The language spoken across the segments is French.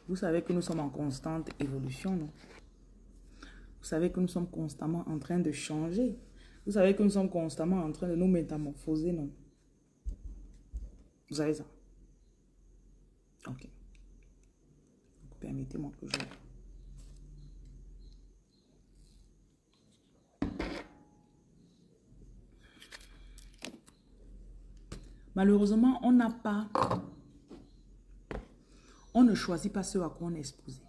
Vous savez que nous sommes en constante évolution, non? Vous savez que nous sommes constamment en train de changer. Vous savez que nous sommes constamment en train de nous métamorphoser, non? Vous savez ça? Ok. Permettez-moi que je... Malheureusement, on n'a pas... On ne choisit pas ce à quoi on est exposé.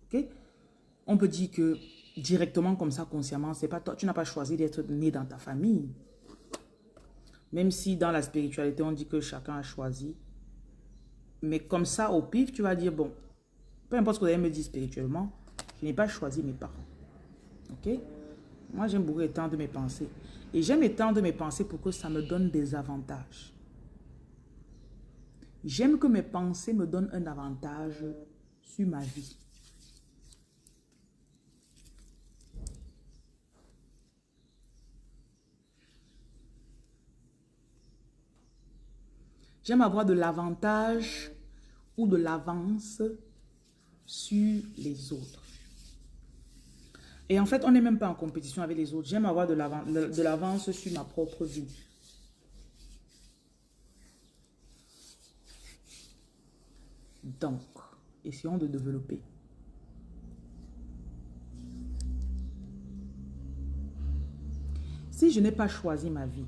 Ok? On peut dire que directement comme ça, consciemment, c'est pas toi. Tu n'as pas choisi d'être né dans ta famille. Même si dans la spiritualité, on dit que chacun a choisi. Mais comme ça, au pif, tu vas dire, bon, peu importe ce que vous allez me dire spirituellement, je n'ai pas choisi mes parents. Ok? Moi, j'aime beaucoup étendre mes pensées. Et j'aime étendre mes pensées pour que ça me donne des avantages. J'aime que mes pensées me donnent un avantage sur ma vie. J'aime avoir de l'avantage ou de l'avance sur les autres. Et en fait, on n'est même pas en compétition avec les autres. J'aime avoir de l'avance sur ma propre vie. Donc, essayons de développer. Si je n'ai pas choisi ma vie,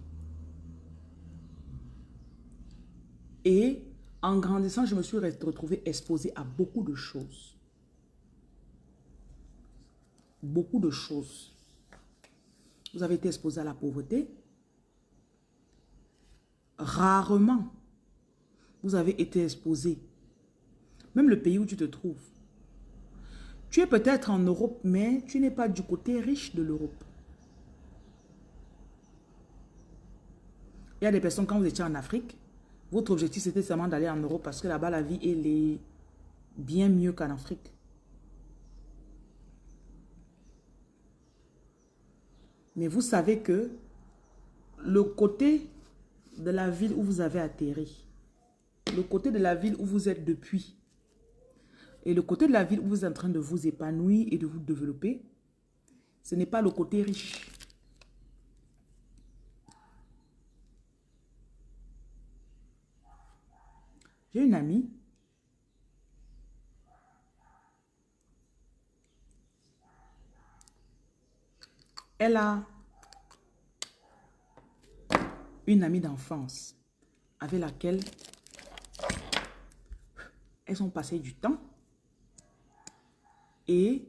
et en grandissant, je me suis retrouvée exposée à beaucoup de choses. Beaucoup de choses. Vous avez été exposé à la pauvreté. Rarement, vous avez été exposé. Même le pays où tu te trouves. Tu es peut-être en Europe, mais tu n'es pas du côté riche de l'Europe. Il y a des personnes, quand vous étiez en Afrique, votre objectif c'était seulement d'aller en Europe parce que là-bas, la vie, elle est bien mieux qu'en Afrique. Mais vous savez que le côté de la ville où vous avez atterri, le côté de la ville où vous êtes depuis, et le côté de la ville où vous êtes en train de vous épanouir et de vous développer, ce n'est pas le côté riche. J'ai une amie. Elle a une amie d'enfance avec laquelle elles ont passé du temps. Et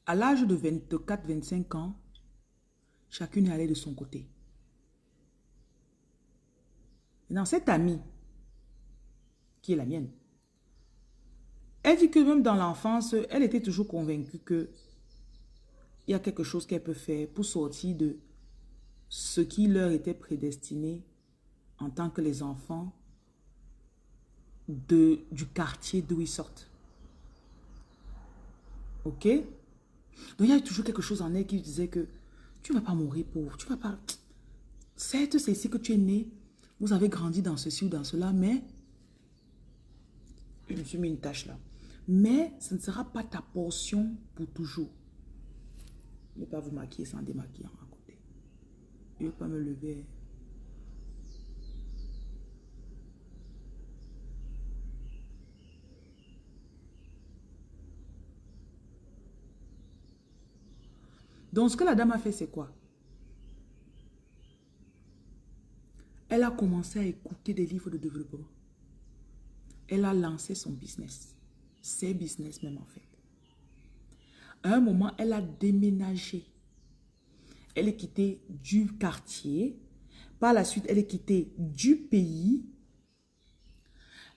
à l'âge de 24-25 ans, chacune est allée de son côté. Et dans cette amie, qui est la mienne, elle dit que même dans l'enfance, elle était toujours convaincue qu'il y a quelque chose qu'elle peut faire pour sortir de ce qui leur était prédestiné en tant que les enfants du quartier d'où ils sortent. Ok? Donc il y a toujours quelque chose en elle qui disait que tu ne vas pas mourir pauvre, tu ne vas pas... Certes, c'est ici que tu es né, vous avez grandi dans ceci ou dans cela, mais... Je me suis mis une tâche là. Mais ce ne sera pas ta portion pour toujours. Ne pas vous maquiller sans démaquillant à côté. Je ne vais pas me lever. Donc ce que la dame a fait, c'est quoi? Elle a commencé à écouter des livres de développement. Elle a lancé son business. Ses business même en fait. À un moment, elle a déménagé. Elle est quittée du quartier. Par la suite, elle est quittée du pays.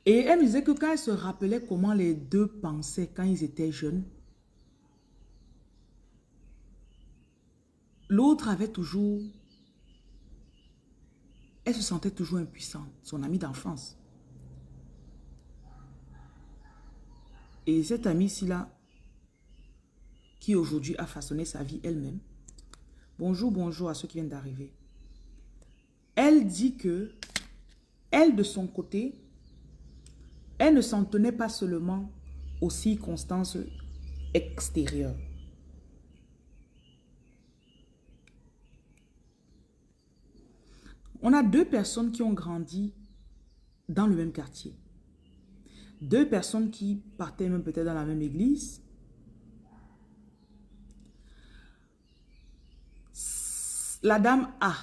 Et elle me disait que quand elle se rappelait comment les deux pensaient quand ils étaient jeunes, l'autre avait toujours... Elle se sentait toujours impuissante, son amie d'enfance. Et cette amie-ci là, qui aujourd'hui a façonné sa vie elle-même. Bonjour, bonjour à ceux qui viennent d'arriver. Elle dit que Elle, de son côté, elle ne s'en tenait pas seulement aux circonstances extérieures. On a deux personnes qui ont grandi dans le même quartier. Deux personnes qui partaient même peut-être dans la même église. La dame A,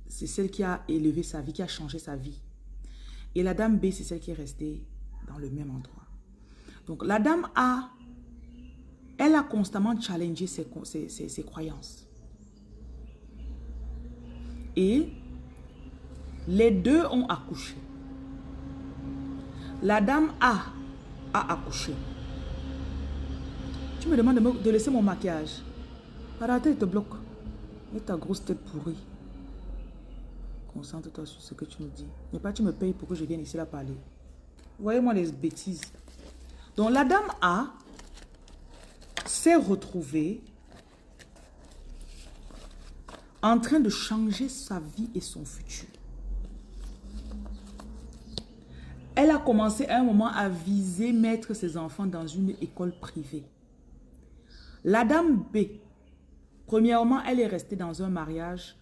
c'est celle qui a élevé sa vie, qui a changé sa vie. Et la dame B, c'est celle qui est restée dans le même endroit. Donc la dame A, elle a constamment challengé ses croyances. Et les deux ont accouché. La dame A accouché. Tu me demandes de laisser mon maquillage. Arrête, il te bloque. Et ta grosse tête pourrie. Concentre-toi sur ce que tu me dis. Mais pas tu me payes pour que je vienne ici là parler. Voyez-moi les bêtises. Donc la dame A s'est retrouvée en train de changer sa vie et son futur. Elle a commencé à un moment à viser mettre ses enfants dans une école privée. La dame B, premièrement, elle est restée dans un mariage.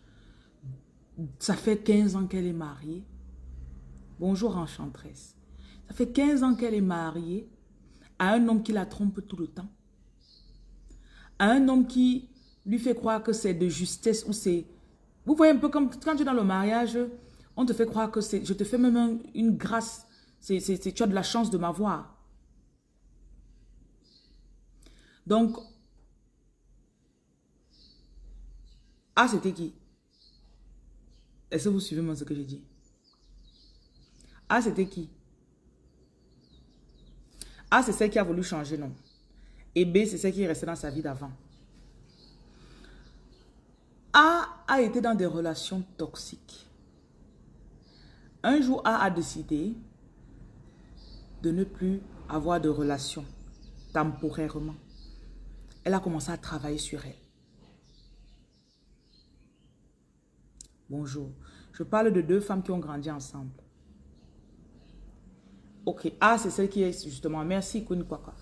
Ça fait 15 ans qu'elle est mariée. Bonjour enchanteresse. Ça fait 15 ans qu'elle est mariée à un homme qui la trompe tout le temps. À un homme qui lui fait croire que c'est de justesse ou c'est... Vous voyez un peu comme quand tu es dans le mariage, on te fait croire que c'est... Je te fais même une grâce. Tu as de la chance de m'avoir. Donc, c'était qui? Est-ce que vous suivez moi ce que j'ai dit? C'était qui? C'est celle qui a voulu changer, non? Et B, c'est celle qui est restée dans sa vie d'avant. A été dans des relations toxiques. Un jour, A décidé de ne plus avoir de relations temporairement. Elle a commencé à travailler sur elle. Bonjour. Je parle de deux femmes qui ont grandi ensemble. Ok. C'est celle qui est justement... Merci, Queen Kwaka.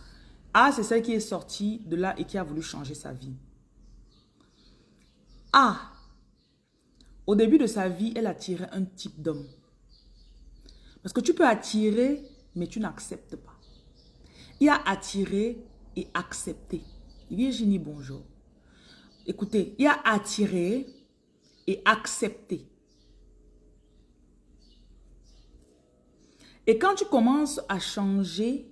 C'est celle qui est sortie de là et qui a voulu changer sa vie. Au début de sa vie, elle attirait un type d'homme. Parce que tu peux attirer, mais tu n'acceptes pas. Il y a attirer et accepter. Virginie, bonjour. Écoutez, il y a attirer et accepter. Et quand tu commences à changer,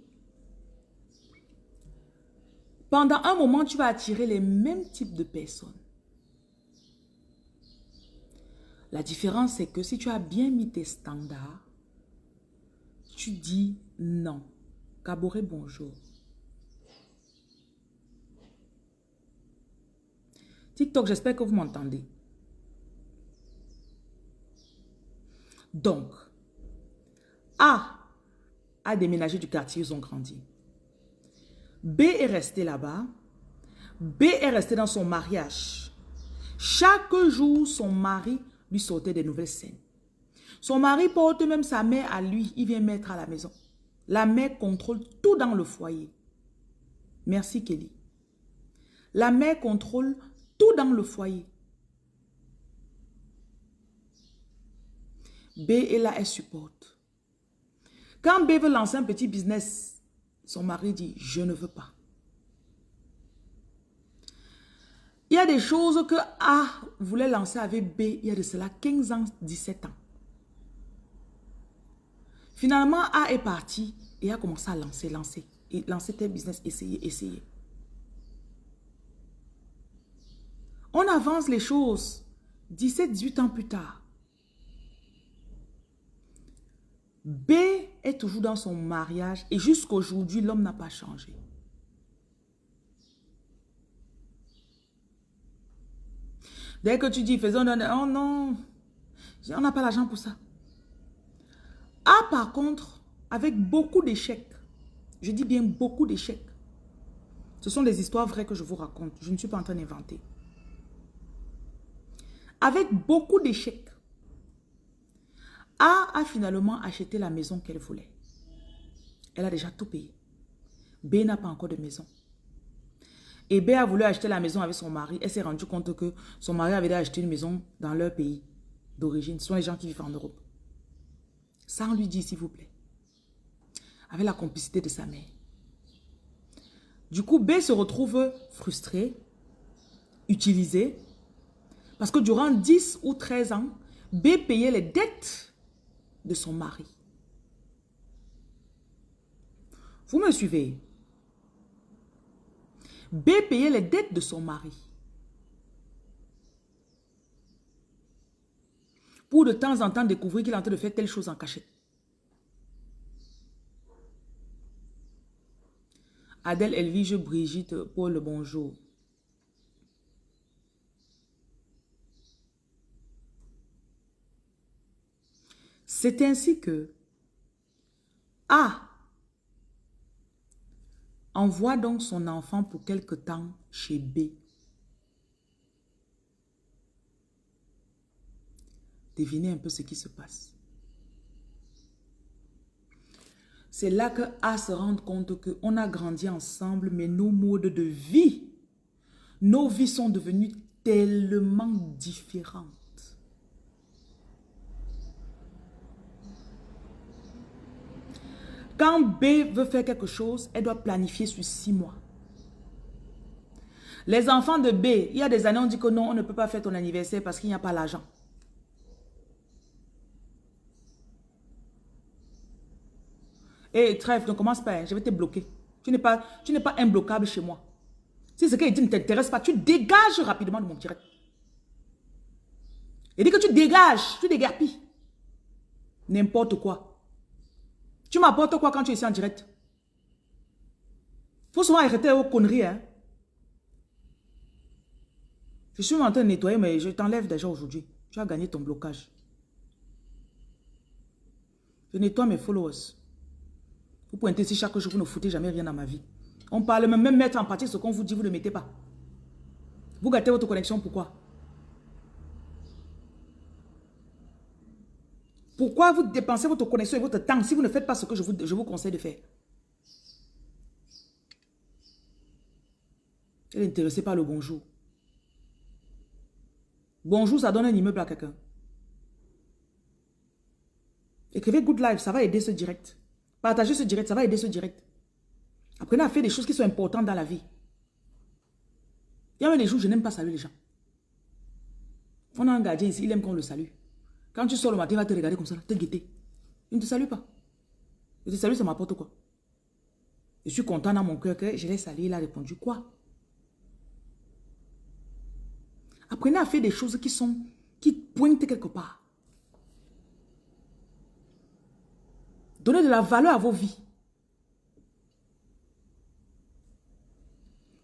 pendant un moment, tu vas attirer les mêmes types de personnes. La différence, c'est que si tu as bien mis tes standards, tu dis non. Caboret, bonjour. TikTok, j'espère que vous m'entendez. Donc, A déménagé du quartier, ils ont grandi. B est resté là-bas. B est resté dans son mariage. Chaque jour, son mari lui sortait des nouvelles scènes. Son mari porte même sa mère à lui. Il vient mettre à la maison. La mère contrôle tout dans le foyer. Merci Kelly. La mère contrôle tout dans le foyer. B est là, elle supporte. Quand B veut lancer un petit business, son mari dit, je ne veux pas. Il y a des choses que A voulait lancer avec B, il y a de cela 15 ans, 17 ans. Finalement, A est parti et a commencé à lancer. Et lancer tes business, essayer. On avance les choses 17, 18 ans plus tard. B est toujours dans son mariage et jusqu'à aujourd'hui, l'homme n'a pas changé. Dès que tu dis, faisons, oh non, on n'a pas l'argent pour ça. Par contre, avec beaucoup d'échecs, je dis bien beaucoup d'échecs. Ce sont des histoires vraies que je vous raconte. Je ne suis pas en train d'inventer. Avec beaucoup d'échecs, A finalement acheté la maison qu'elle voulait. Elle a déjà tout payé. B n'a pas encore de maison. Et B a voulu acheter la maison avec son mari. Elle s'est rendue compte que son mari avait déjà acheté une maison dans leur pays d'origine. Ce sont les gens qui vivent en Europe. Sans lui dire, s'il vous plaît. Avec la complicité de sa mère. Du coup, B se retrouve frustré, utilisé. Parce que durant 10 ou 13 ans, B payait les dettes de son mari. Vous me suivez? B payait les dettes de son mari. Pour de temps en temps découvrir qu'il est en train de faire telle chose en cachette. Adèle, Elvige, Brigitte, Paul, bonjour. C'est ainsi que A envoie donc son enfant pour quelque temps chez B. Devinez un peu ce qui se passe. C'est là que A se rend compte qu'on a grandi ensemble, mais nos modes de vie, nos vies sont devenues tellement différentes. Quand B veut faire quelque chose, elle doit planifier sur 6 mois. Les enfants de B, il y a des années, on dit que non, on ne peut pas faire ton anniversaire parce qu'il n'y a pas l'argent. Et trêve, ne commence pas, hein, je vais te bloquer. Tu n'es pas imbloquable chez moi. Si ce qu'il dit ne t'intéresse pas, tu dégages rapidement de mon direct. Il dit que tu dégages, tu déguerpis. N'importe quoi. Tu m'apportes quoi quand tu es ici en direct? Faut souvent arrêter aux conneries, hein. Je suis en train de nettoyer, mais je t'enlève déjà aujourd'hui. Tu as gagné ton blocage. Je nettoie mes followers. Vous pointez ici chaque jour, vous ne foutez jamais rien dans ma vie. On parle même mettre en pratique ce qu'on vous dit, vous ne le mettez pas. Vous gâtez votre connexion, pourquoi? Pourquoi vous dépensez votre connexion et votre temps si vous ne faites pas ce que je vous conseille de faire? Elle est intéressée par le bonjour. Bonjour, ça donne un immeuble à quelqu'un. Écrivez Good Life, ça va aider ce direct. Partagez ce direct, ça va aider ce direct. Apprenez à faire des choses qui sont importantes dans la vie. Il y a même des jours où je n'aime pas saluer les gens. On a un gardien ici, il aime qu'on le salue. Quand tu sors le matin, il va te regarder comme ça, te guetter. Il ne te salue pas. Je te salue, ça m'apporte quoi? Je suis content dans mon cœur que je l'ai salué, il a répondu quoi? Apprenez à faire des choses qui pointent quelque part. Donnez de la valeur à vos vies.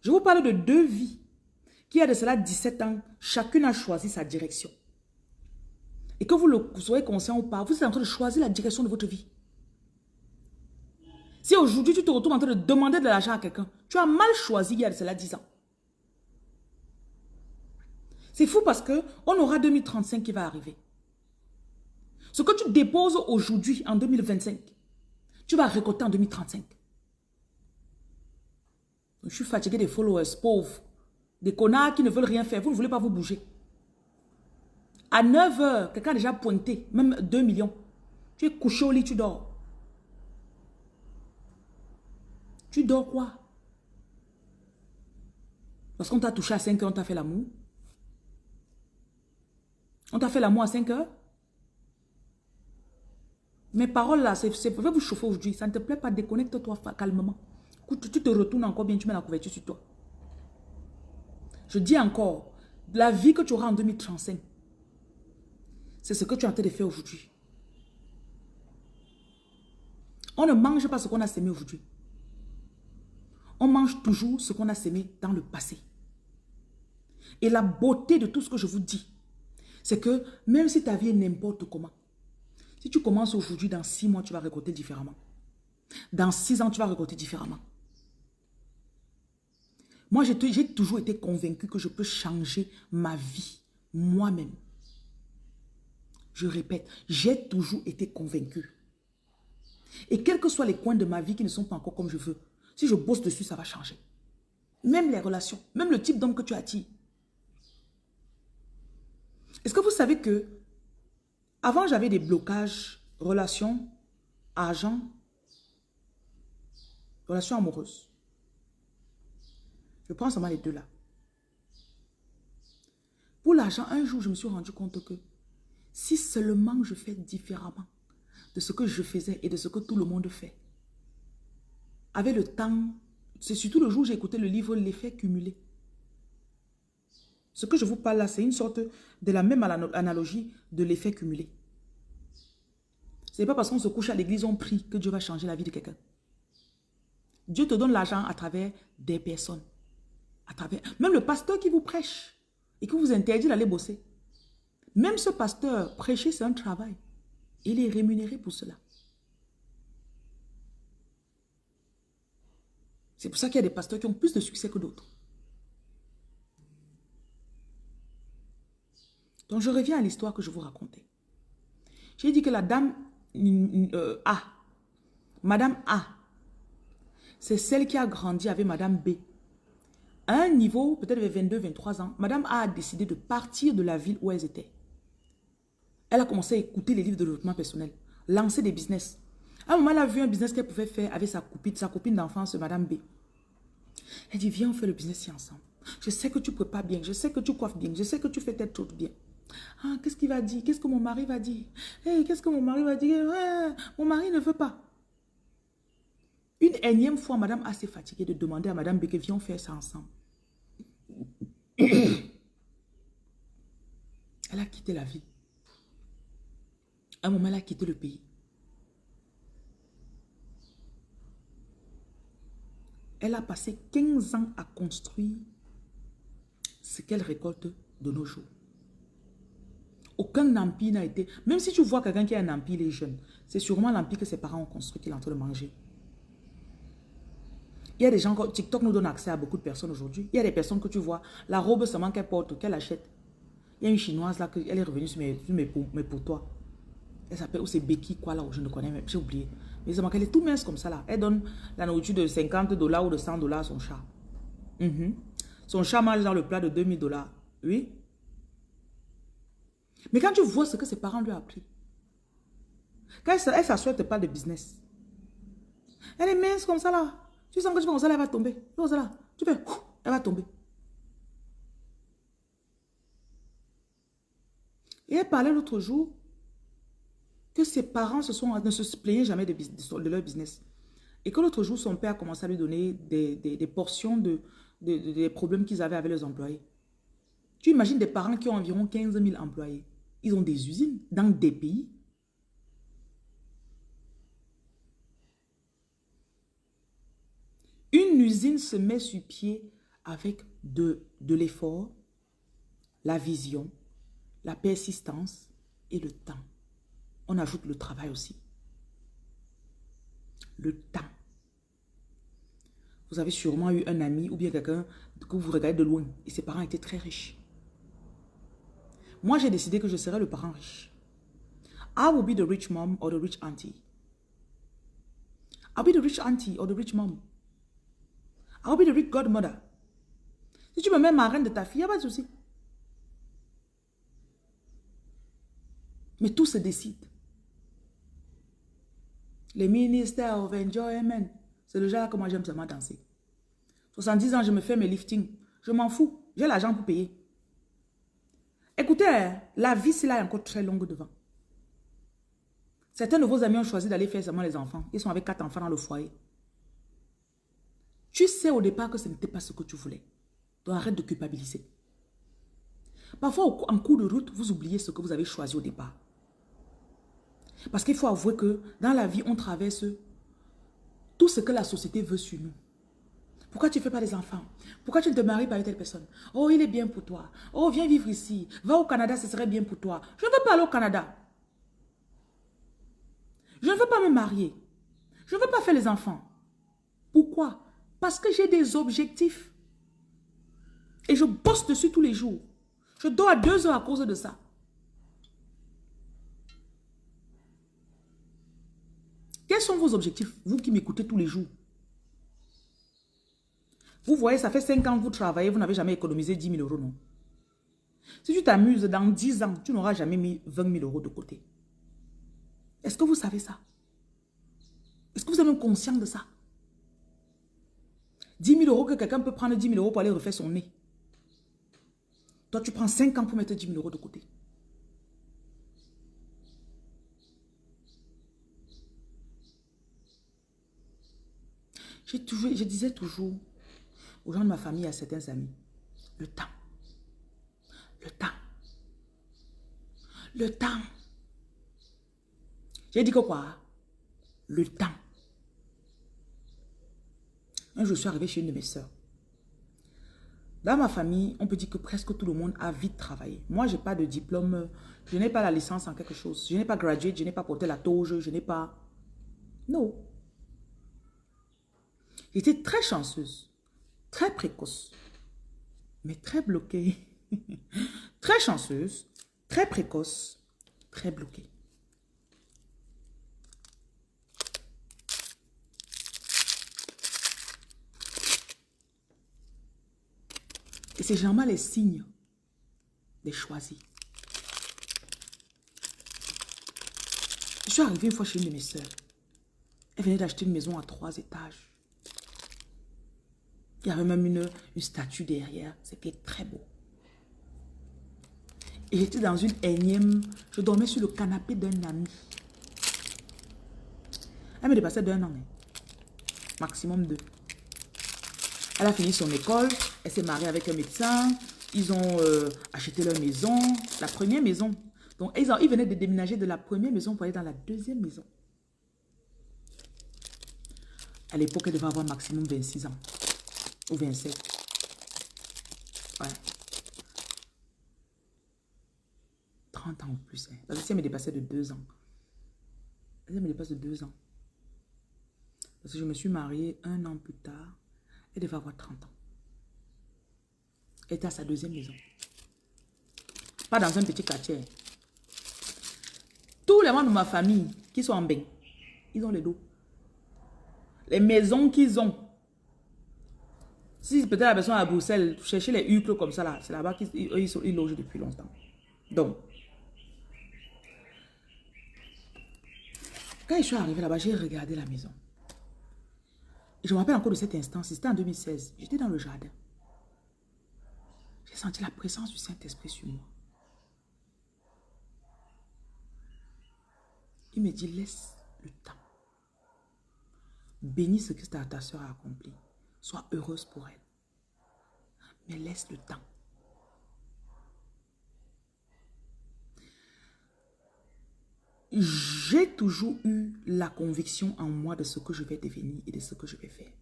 Je vous parle de 2 vies qui, a de cela 17 ans, chacune a choisi sa direction. Et que vous soyez conscient ou pas, vous êtes en train de choisir la direction de votre vie. Si aujourd'hui tu te retrouves en train de demander de l'argent à quelqu'un, tu as mal choisi il y a de cela 10 ans. C'est fou parce qu'on aura 2035 qui va arriver. Ce que tu déposes aujourd'hui en 2025, tu vas récolter en 2035. Je suis fatigué des followers pauvres, des connards qui ne veulent rien faire. Vous ne voulez pas vous bouger. À 9 h, quelqu'un a déjà pointé, même 2 millions. Tu es couché au lit, tu dors. Tu dors quoi? Parce qu'on t'a touché à 5 h, on t'a fait l'amour. On t'a fait l'amour à 5 h. Mes paroles là, c'est pour vous chauffer aujourd'hui. Ça ne te plaît pas, déconnecte-toi calmement. Tu te retournes encore bien, tu mets la couverture sur toi. Je dis encore, la vie que tu auras en 2035, c'est ce que tu es en train de faire aujourd'hui. On ne mange pas ce qu'on a sémé aujourd'hui. On mange toujours ce qu'on a sémé dans le passé. Et la beauté de tout ce que je vous dis, c'est que même si ta vie est n'importe comment, si tu commences aujourd'hui, dans 6 mois, tu vas récolter différemment. Dans 6 ans, tu vas récolter différemment. Moi, j'ai toujours été convaincu que je peux changer ma vie moi-même. Je répète, j'ai toujours été convaincue. Et quels que soient les coins de ma vie qui ne sont pas encore comme je veux, si je bosse dessus, ça va changer. Même les relations, même le type d'homme que tu attires. Est-ce que vous savez que avant j'avais des blocages, relations, argent, relations amoureuses. Je prends seulement les deux là. Pour l'argent, un jour, je me suis rendu compte que si seulement je fais différemment de ce que je faisais et de ce que tout le monde fait, avec le temps, c'est surtout le jour où j'ai écouté le livre L'effet cumulé. Ce que je vous parle là, c'est une sorte de la même analogie de l'effet cumulé. Ce n'est pas parce qu'on se couche à l'église, on prie que Dieu va changer la vie de quelqu'un. Dieu te donne l'argent à travers des personnes. Même le pasteur qui vous prêche et qui vous interdit d'aller bosser. Même ce pasteur, prêcher, c'est un travail. Il est rémunéré pour cela. C'est pour ça qu'il y a des pasteurs qui ont plus de succès que d'autres. Donc, je reviens à l'histoire que je vous racontais. J'ai dit que la dame A, Madame A, c'est celle qui a grandi avec Madame B. À un niveau, peut-être vers 22, 23 ans, Madame A décidé de partir de la ville où elles étaient. Elle a commencé à écouter les livres de développement personnel, lancer des business. À un moment, elle a vu un business qu'elle pouvait faire avec sa copine d'enfance, Madame B. Elle dit, viens, on fait le business ici ensemble. Je sais que tu prépares bien, je sais que tu coiffes bien, je sais que tu fais telle chose bien. Ah, qu'est-ce qu'il va dire? Qu'est-ce que mon mari va dire? Hey, qu'est-ce que mon mari va dire? Mon mari ne veut pas. Une énième fois, Madame A s'est fatiguée de demander à Madame B que viens, on faire ça ensemble. Elle a quitté la ville. À un moment, elle a quitté le pays. Elle a passé 15 ans à construire ce qu'elle récolte de nos jours. Aucun empire n'a été... Même si tu vois quelqu'un qui a un empire, il est jeune, c'est sûrement l'empire que ses parents ont construit qu'il est en train de manger. Il y a des gens, TikTok nous donne accès à beaucoup de personnes aujourd'hui. Il y a des personnes que tu vois, la robe seulement qu'elle porte, qu'elle achète. Il y a une chinoise là, elle est revenue sur mes pourtois. Elle s'appelle, ou c'est Becky quoi là, je ne connais même, j'ai oublié. Mais c'est qu'elle est tout mince comme ça là. Elle donne la nourriture de 50 $ ou de 100 $ à son chat. Son chat mange dans le plat de 2000 $. Oui. Mais quand tu vois ce que ses parents lui ont appris, quand elle s'assoit, elle te parle de business. Elle est mince comme ça là. Tu sens que tu fais comme ça là, elle va tomber. Tu fais comme ça là. Tu fais, elle va tomber. Et elle parlait l'autre jour que ses parents ne se plaignaient jamais de leur business. Et que l'autre jour, son père a commencé à lui donner des portions des problèmes qu'ils avaient avec leurs employés. Tu imagines des parents qui ont environ 15 000 employés. Ils ont des usines dans des pays. Une usine se met sur pied avec de l'effort, la vision, la persistance et le temps. On ajoute le travail aussi. Le temps. Vous avez sûrement eu un ami ou bien quelqu'un que vous regardez de loin et ses parents étaient très riches. Moi, j'ai décidé que je serais le parent riche. I will be the rich mom or the rich auntie. I'll be the rich auntie or the rich mom. I'll be the rich godmother. Si tu me mets marraine de ta fille, il n'y a pas de souci. Mais tout se décide. Les ministères of enjoyment, c'est le genre que moi j'aime seulement danser. 70 ans, je me fais mes liftings. Je m'en fous. J'ai l'argent pour payer. Écoutez, la vie, c'est là encore très longue devant. Certains de vos amis ont choisi d'aller faire seulement les enfants. Ils sont avec 4 enfants dans le foyer. Tu sais au départ que ce n'était pas ce que tu voulais. Donc arrête de culpabiliser. Parfois, en cours de route, vous oubliez ce que vous avez choisi au départ. Parce qu'il faut avouer que dans la vie, on traverse tout ce que la société veut sur nous. Pourquoi tu ne fais pas des enfants? Pourquoi tu ne te maries pas avec telle personne? Oh, il est bien pour toi. Oh, viens vivre ici. Va au Canada, ce serait bien pour toi. Je ne veux pas aller au Canada. Je ne veux pas me marier. Je ne veux pas faire les enfants. Pourquoi? Parce que j'ai des objectifs. Et je bosse dessus tous les jours. Je dors à 2 heures à cause de ça. Quels sont vos objectifs, vous qui m'écoutez tous les jours? Vous voyez, ça fait 5 ans que vous travaillez, vous n'avez jamais économisé 10 000 euros, non? Si tu t'amuses, dans 10 ans, tu n'auras jamais mis 20 000 euros de côté. Est-ce que vous savez ça? Est-ce que vous êtes même conscient de ça? 10 000 euros que quelqu'un peut prendre 10 000 euros pour aller refaire son nez. Toi, tu prends 5 ans pour mettre 10 000 euros de côté. Je disais toujours aux gens de ma famille, à certains amis, le temps. Le temps. Le temps. J'ai dit que quoi? Le temps. Un jour, je suis arrivé chez une de mes soeurs. Dans ma famille, on peut dire que presque tout le monde a vite travaillé. Moi, je n'ai pas de diplôme, je n'ai pas la licence en quelque chose. Je n'ai pas gradué, je n'ai pas porté la toge, je n'ai pas... Non. J'étais très chanceuse, très précoce, mais très bloquée. Très chanceuse, très précoce, très bloquée. Et c'est généralement les signes des choisis. Je suis arrivée une fois chez une de mes soeurs. Elle venait d'acheter une maison à 3 étages. Il y avait même une statue derrière. C'était très beau. Et j'étais dans une énième... Je dormais sur le canapé d'un ami. Elle me dépassait d'1 an. Maximum 2. Elle a fini son école. Elle s'est mariée avec un médecin. Ils ont acheté leur maison. La première maison. Donc, ils venaient de déménager de la première maison pour aller dans la deuxième maison. À l'époque, elle devait avoir maximum 26 ans. Ou 27. Ouais. 30 ans ou plus. Hein. Parce que si elle me dépassait de 2 ans. Elle me dépasse de 2 ans. Parce que je me suis mariée 1 an plus tard. Elle devait avoir 30 ans. Elle était à sa deuxième maison. Pas dans un petit quartier. Tous les membres de ma famille qui sont en bain, ils ont les dos. Les maisons qu'ils ont. Si peut-être la personne à Bruxelles, chercher les hucles comme ça là, c'est là-bas qu'ils logent depuis longtemps. Donc, quand je suis arrivée là-bas, j'ai regardé la maison. Et je me rappelle encore de cet instant, c'était en 2016. J'étais dans le jardin. J'ai senti la présence du Saint-Esprit sur moi. Il me dit, laisse le temps. Bénis ce que ta soeur a accompli. Sois heureuse pour elle. Mais laisse le temps. J'ai toujours eu la conviction en moi de ce que je vais devenir et de ce que je vais faire.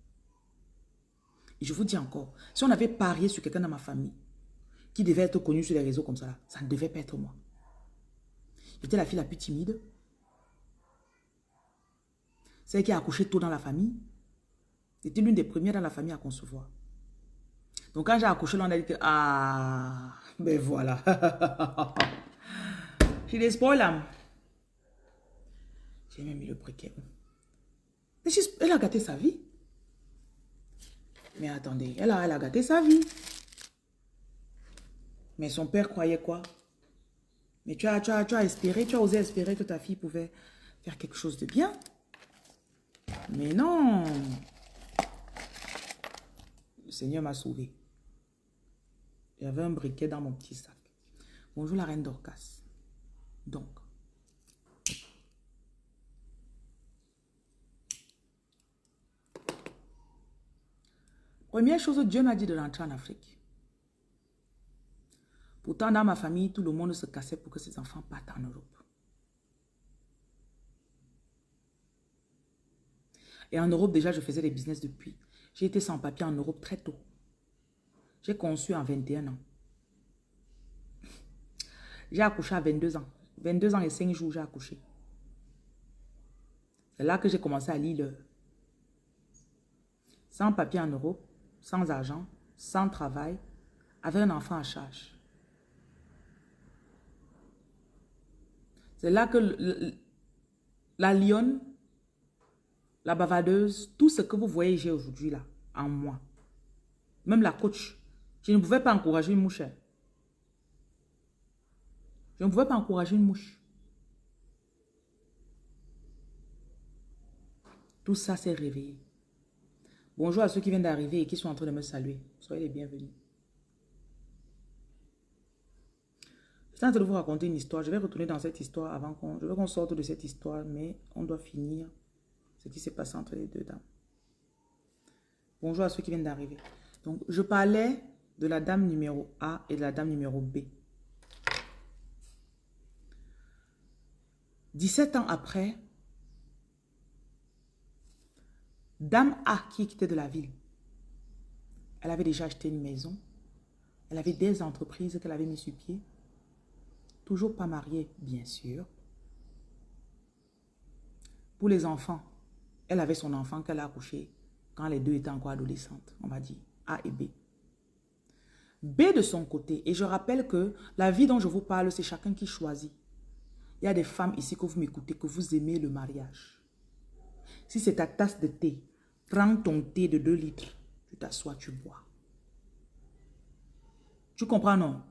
Et je vous dis encore, si on avait parié sur quelqu'un dans ma famille qui devait être connu sur les réseaux comme ça, ça ne devait pas être moi. J'étais la fille la plus timide. Celle qui a accouché tôt dans la famille. J'étais l'une des premières dans la famille à concevoir. Donc quand j'ai accouché, là, on a dit que... Ah, ben voilà. J'ai des spoilers. J'ai même mis le briquet. Elle a gâté sa vie. Mais attendez, elle a gâté sa vie. Mais son père croyait quoi? Mais tu as espéré, tu as osé espérer que ta fille pouvait faire quelque chose de bien. Mais non. Le Seigneur m'a sauvé. J'avais un briquet dans mon petit sac. Bonjour la reine Dorcas. Donc. Première chose, Dieu m'a dit de rentrer en Afrique. Pourtant, dans ma famille, tout le monde se cassait pour que ses enfants partent en Europe. Et en Europe, déjà, je faisais des business depuis. J'ai été sans papier en Europe très tôt. J'ai conçu en 21 ans. J'ai accouché à 22 ans. 22 ans et 5 jours, j'ai accouché. C'est là que j'ai commencé à lire sans papier en Europe, sans argent, sans travail, avec un enfant à charge. C'est là que la lionne la bavardeuse, tout ce que vous voyez j'ai aujourd'hui là, en moi. Même la coach, je ne pouvais pas encourager une mouche. Je ne pouvais pas encourager une mouche. Tout ça s'est réveillé. Bonjour à ceux qui viennent d'arriver et qui sont en train de me saluer. Soyez les bienvenus. Je suis en train de vous raconter une histoire. Je vais retourner dans cette histoire avant qu'on... Je veux qu'on sorte de cette histoire, mais on doit finir ce qui s'est passé entre les deux dames. Bonjour à ceux qui viennent d'arriver. Donc, je parlais de la dame numéro A et de la dame numéro B. 17 ans après, dame A qui quittait de la ville, elle avait déjà acheté une maison, elle avait des entreprises qu'elle avait mis sur pied, toujours pas mariée, bien sûr. Pour les enfants, elle avait son enfant qu'elle a accouché quand les deux étaient encore adolescentes, on va dire, A et B. B de son côté, et je rappelle que la vie dont je vous parle, c'est chacun qui choisit. Il y a des femmes ici que vous m'écoutez, que vous aimez le mariage. Si c'est ta tasse de thé, prends ton thé de 2 litres, tu t'assois, tu bois. Tu comprends, non?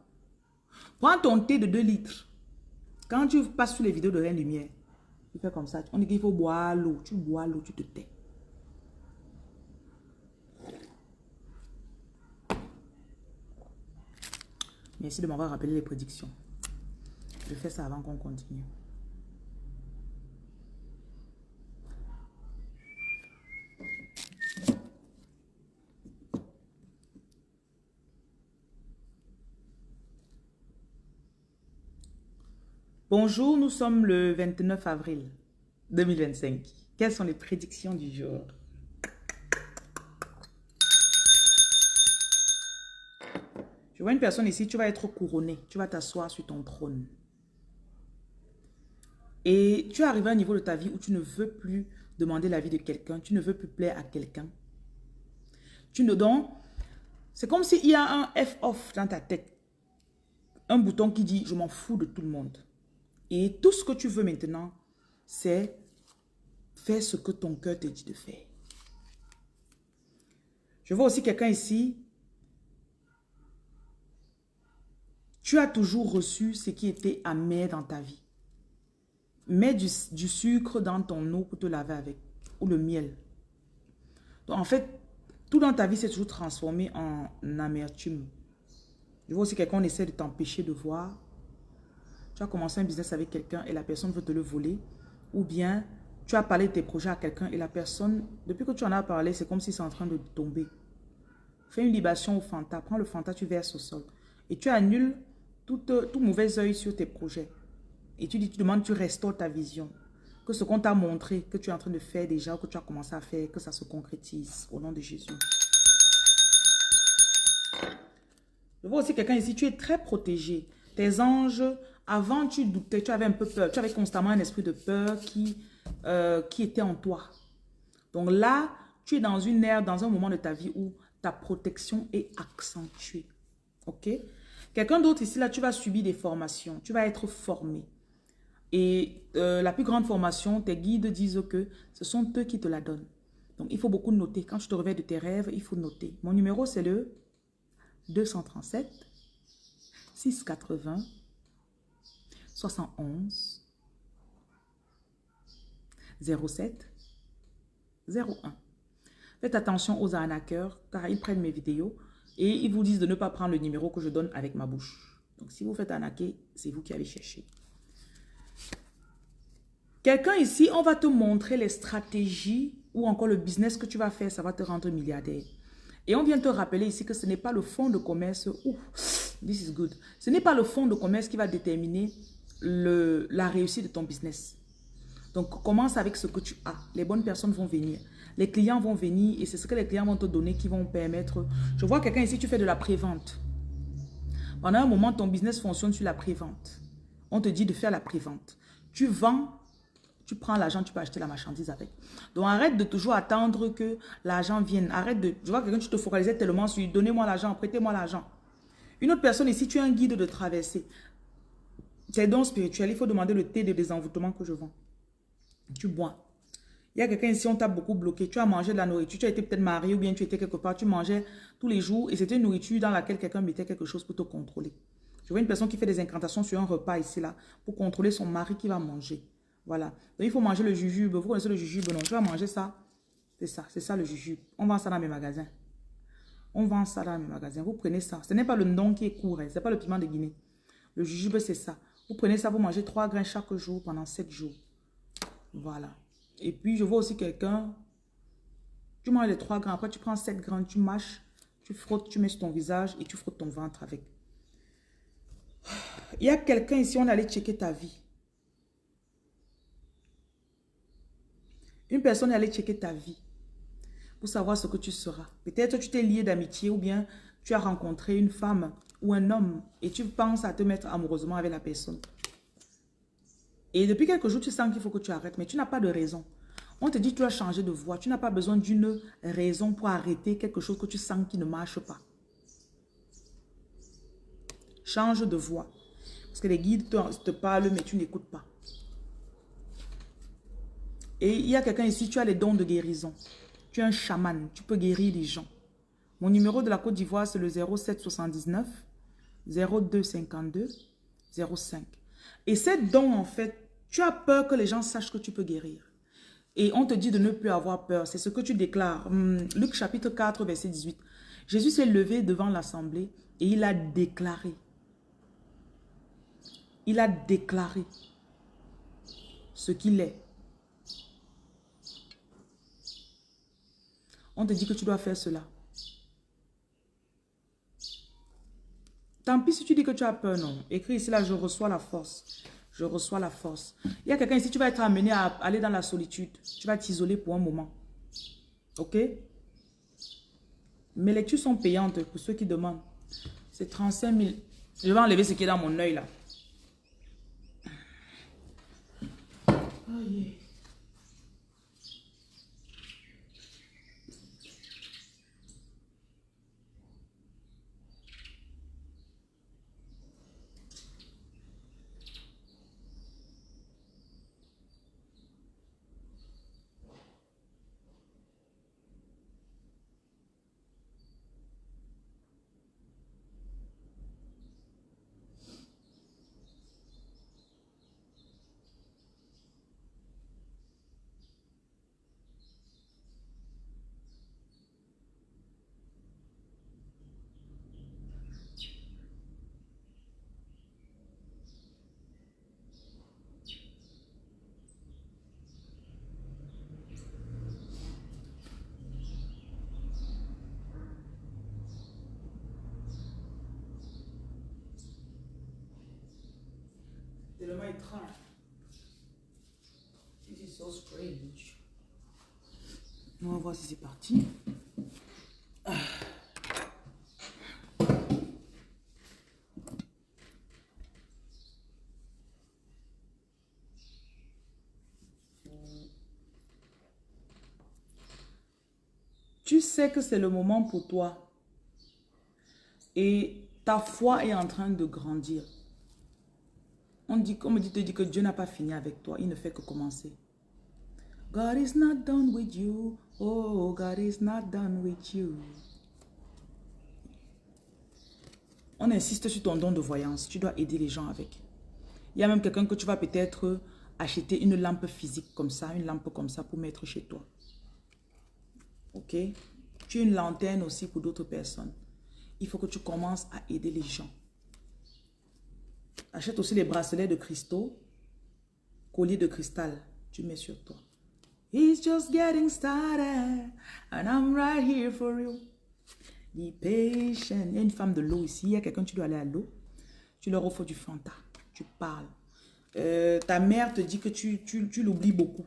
Prends ton thé de 2 litres. Quand tu passes sur les vidéos de Reine Lumière, tu fais comme ça. On dit qu'il faut boire l'eau. Tu bois l'eau, tu te tais. Merci de m'avoir rappelé les prédictions. Je fais ça avant qu'on continue. Bonjour, nous sommes le 29 avril 2025. Quelles sont les prédictions du jour? Je vois une personne ici, tu vas être couronné. Tu vas t'asseoir sur ton trône. Et tu es arrivé à un niveau de ta vie où tu ne veux plus demander l'avis de quelqu'un. Tu ne veux plus plaire à quelqu'un. C'est comme s'il y a un F-off dans ta tête. Un bouton qui dit, je m'en fous de tout le monde. Et tout ce que tu veux maintenant, c'est faire ce que ton cœur te dit de faire. Je vois aussi quelqu'un ici. Tu as toujours reçu ce qui était amer dans ta vie. Mets du sucre dans ton eau pour te laver avec. Ou le miel. Donc en fait, tout dans ta vie s'est toujours transformé en amertume. Je vois aussi quelqu'un essaie de t'empêcher de voir. Tu as commencé un business avec quelqu'un et la personne veut te le voler. Ou bien, tu as parlé de tes projets à quelqu'un et la personne, depuis que tu en as parlé, c'est comme si c'est en train de tomber. Fais une libation au Fanta. Prends le Fanta, tu verses au sol. Et tu annules tout mauvais œil sur tes projets. Et tu demandes, tu restaures ta vision. Que ce qu'on t'a montré, que tu es en train de faire déjà, ou que tu as commencé à faire, que ça se concrétise au nom de Jésus. Je vois aussi quelqu'un ici, tu es très protégé. Tes anges, avant tu doutais, tu avais un peu peur. Tu avais constamment un esprit de peur qui était en toi. Donc là, tu es dans une ère, dans un moment de ta vie où ta protection est accentuée. Ok? Quelqu'un d'autre ici, là, tu vas subir des formations. Tu vas être formé. Et la plus grande formation, tes guides disent que ce sont eux qui te la donnent. Donc, il faut beaucoup noter. Quand tu te réveilles de tes rêves, il faut noter. Mon numéro, c'est le 237 680 71 07 01. Faites attention aux arnaqueurs car ils prennent mes vidéos et ils vous disent de ne pas prendre le numéro que je donne avec ma bouche. Donc, si vous faites arnaquer, c'est vous qui avez cherché. Quelqu'un ici, on va te montrer les stratégies ou encore le business que tu vas faire, ça va te rendre milliardaire. Et on vient te rappeler ici que ce n'est pas le fonds de commerce, this is good. Ce n'est pas le fonds de commerce qui va déterminer la réussite de ton business. Donc, commence avec ce que tu as. Les bonnes personnes vont venir. Les clients vont venir et c'est ce que les clients vont te donner qui vont permettre. Je vois quelqu'un ici, tu fais de la prévente. Pendant un moment, ton business fonctionne sur la prévente. On te dit de faire la prévente. Tu vends. Tu prends l'argent, tu peux acheter la marchandise avec. Donc, arrête de toujours attendre que l'argent vienne. Arrête de... Je vois quelqu'un, tu te focalisais tellement sur donnez-moi l'argent, prêtez-moi l'argent. Une autre personne ici, tu es un guide de traversée. Tes dons spirituels, il faut demander le thé de désenvoûtement que je vends. Tu bois. Il y a quelqu'un ici, on t'a beaucoup bloqué. Tu as mangé de la nourriture, tu as été peut-être marié ou bien tu étais quelque part, tu mangeais tous les jours et c'était une nourriture dans laquelle quelqu'un mettait quelque chose pour te contrôler. Je vois une personne qui fait des incantations sur un repas ici, là, pour contrôler son mari qui va manger. Voilà. Donc, il faut manger le jujube. Vous connaissez le jujube, non? Tu vas manger ça. C'est ça le jujube. On vend ça dans mes magasins. On vend ça dans mes magasins. Vous prenez ça. Ce n'est pas le nom qui est court, hein. Ce n'est pas le piment de Guinée. Le jujube, c'est ça. Vous prenez ça, vous mangez 3 grains chaque jour pendant 7 jours. Voilà. Et puis, je vois aussi quelqu'un, tu manges les 3 grains, après tu prends 7 grains, tu mâches, tu frottes, tu mets sur ton visage et tu frottes ton ventre avec. Il y a quelqu'un ici, on allait checker ta vie. Une personne est allée checker ta vie pour savoir ce que tu seras. Peut-être tu t'es lié d'amitié ou bien tu as rencontré une femme ou un homme et tu penses à te mettre amoureusement avec la personne. Et depuis quelques jours, tu sens qu'il faut que tu arrêtes, mais tu n'as pas de raison. On te dit que tu dois changer de voie. Tu n'as pas besoin d'une raison pour arrêter quelque chose que tu sens qui ne marche pas. Change de voie. Parce que les guides te parlent, mais tu n'écoutes pas. Et il y a quelqu'un ici, tu as les dons de guérison. Tu es un chaman, tu peux guérir les gens. Mon numéro de la Côte d'Ivoire, c'est le 07 79 02 52 05. Et ces dons, en fait, tu as peur que les gens sachent que tu peux guérir. Et on te dit de ne plus avoir peur. C'est ce que tu déclares. Luc chapitre 4, verset 18. Jésus s'est levé devant l'assemblée et il a déclaré. Il a déclaré ce qu'il est. On te dit que tu dois faire cela. Tant pis si tu dis que tu as peur, non. Écris ici, là, je reçois la force. Je reçois la force. Il y a quelqu'un ici, tu vas être amené à aller dans la solitude. Tu vas t'isoler pour un moment. Ok? Mes lectures sont payantes pour ceux qui demandent. C'est 35 000. Je vais enlever ce qui est dans mon œil, là. Oh yeah. Tellement étrange. This is so strange. On va voir si c'est parti. Tu sais que c'est le moment pour toi. Et ta foi est en train de grandir. On me dit que Dieu n'a pas fini avec toi. Il ne fait que commencer. God is not done with you. Oh, God is not done with you. On insiste sur ton don de voyance. Tu dois aider les gens avec. Il y a même quelqu'un que tu vas peut-être acheter une lampe physique comme ça, une lampe comme ça pour mettre chez toi. Ok? Tu as une lanterne aussi pour d'autres personnes. Il faut que tu commences à aider les gens. Achète aussi les bracelets de cristaux, colliers de cristal. Tu mets sur toi. It's just getting started and I'm right here for you. Be patient. Il y a une femme de l'eau ici. Il y a quelqu'un, tu dois aller à l'eau. Tu leur offres du Fanta. Tu parles. Ta mère te dit que tu l'oublies beaucoup.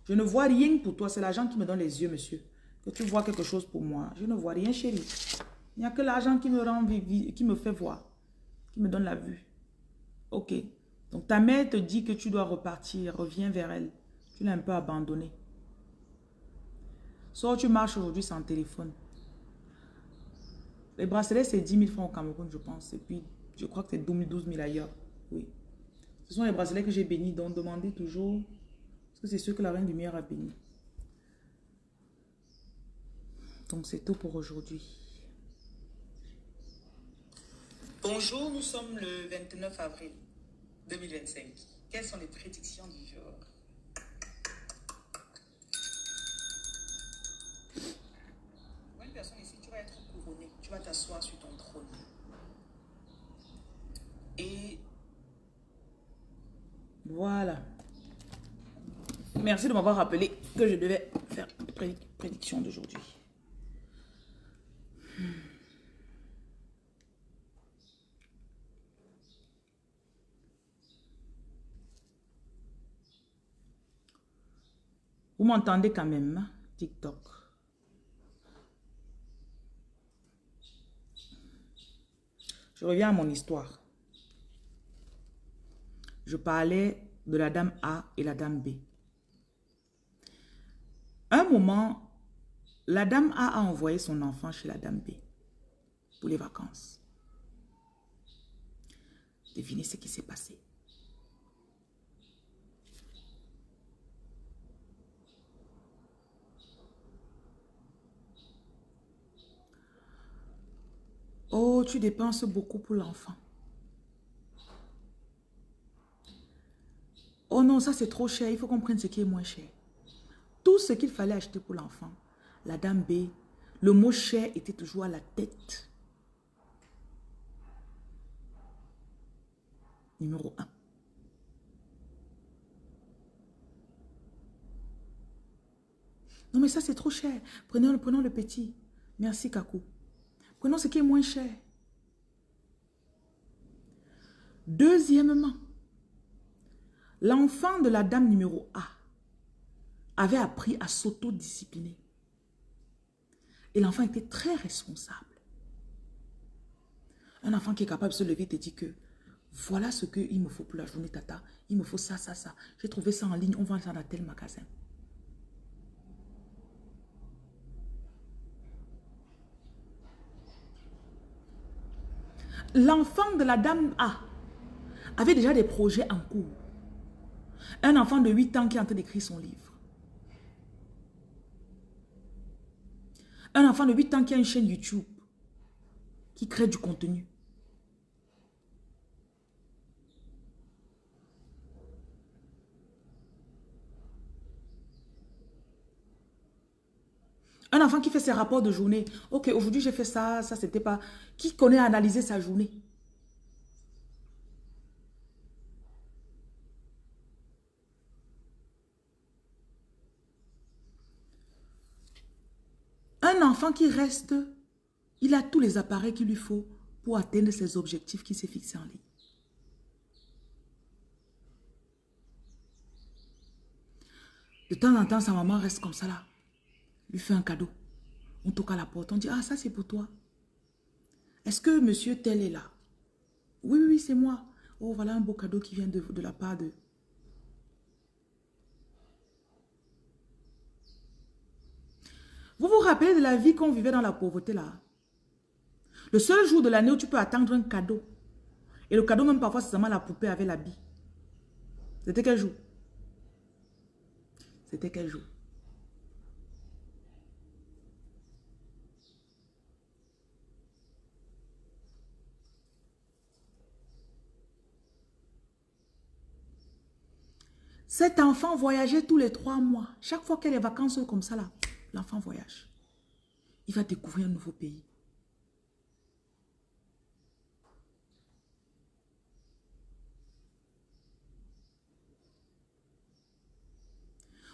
Je ne vois rien pour toi. C'est l'argent qui me donne les yeux, monsieur. Que tu vois quelque chose pour moi. Je ne vois rien, chérie. Il n'y a que l'argent qui me rend qui me fait voir. Qui me donne la vue. Ok. Donc ta mère te dit que tu dois repartir. Reviens vers elle. Tu l'as un peu abandonné. Soit tu marches aujourd'hui sans téléphone. Les bracelets, c'est 10 000 francs au Cameroun, je pense. Et puis, je crois que c'est 12 000 ailleurs. Oui. Ce sont les bracelets que j'ai bénis. Donc, demandez toujours Parce que c'est ceux que la reine lumière a béni. Donc c'est tout pour aujourd'hui. Bonjour, nous sommes le 29 avril 2025. Quelles sont les prédictions du jour? Pour une personne ici, tu vas être couronné. Tu vas t'asseoir sur ton trône. Et voilà. Merci de m'avoir rappelé que je devais faire une prédiction d'aujourd'hui. Vous m'entendez quand même, hein? TikTok. Je reviens à mon histoire. Je parlais de la dame A et la dame B. Un moment, la dame A a envoyé son enfant chez la dame B pour les vacances. Devinez ce qui s'est passé. Oh, tu dépenses beaucoup pour l'enfant. Oh non, ça c'est trop cher. Il faut qu'on prenne ce qui est moins cher. Tout ce qu'il fallait acheter pour l'enfant. La dame B, le mot cher était toujours à la tête. Numéro 1. Non mais ça c'est trop cher. Prenons le petit. Merci Kakou. Prenons ce qui est moins cher. Deuxièmement, l'enfant de la dame numéro A avait appris à s'autodiscipliner. Et l'enfant était très responsable. Un enfant qui est capable de se lever et te dire que voilà ce qu'il me faut pour la journée, tata. Il me faut ça, ça, ça. J'ai trouvé ça en ligne, on vend ça dans tel magasin. L'enfant de la dame A avait déjà des projets en cours. Un enfant de 8 ans qui est en train d'écrire son livre. Un enfant de 8 ans qui a une chaîne YouTube, qui crée du contenu. Un enfant qui fait ses rapports de journée. Ok, aujourd'hui j'ai fait ça, ça c'était pas... Qui connaît analyser sa journée? Un enfant qui reste, il a tous les appareils qu'il lui faut pour atteindre ses objectifs qu'il s'est fixés en ligne. De temps en temps, sa maman reste comme ça là. Lui fait un cadeau. On toque à la porte, on dit, ah ça c'est pour toi. Est-ce que monsieur tel est là? Oui, oui, c'est moi. Oh, voilà un beau cadeau qui vient de la part de... Vous vous rappelez de la vie qu'on vivait dans la pauvreté là? Le seul jour de l'année où tu peux attendre un cadeau. Et le cadeau même parfois c'est seulement la poupée avec l'habit. C'était quel jour? C'était quel jour? Cet enfant voyageait tous les 3 mois. Chaque fois qu'il y a des vacances comme ça là, l'enfant voyage. Il va découvrir un nouveau pays.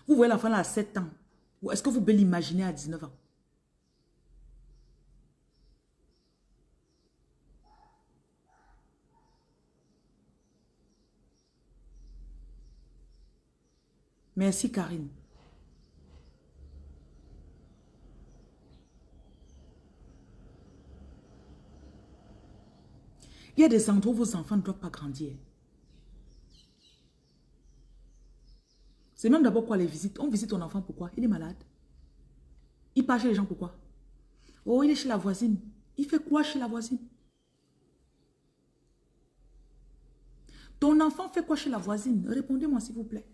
Vous voyez l'enfant là à 7 ans. Ou est-ce que vous pouvez l'imaginer à 19 ans? Merci Karine. Il y a des endroits où vos enfants ne doivent pas grandir. C'est même d'abord quoi les visites. On visite ton enfant pourquoi? Il est malade. Il part chez les gens pourquoi? Oh, il est chez la voisine. Il fait quoi chez la voisine? Ton enfant fait quoi chez la voisine? Répondez-moi s'il vous plaît.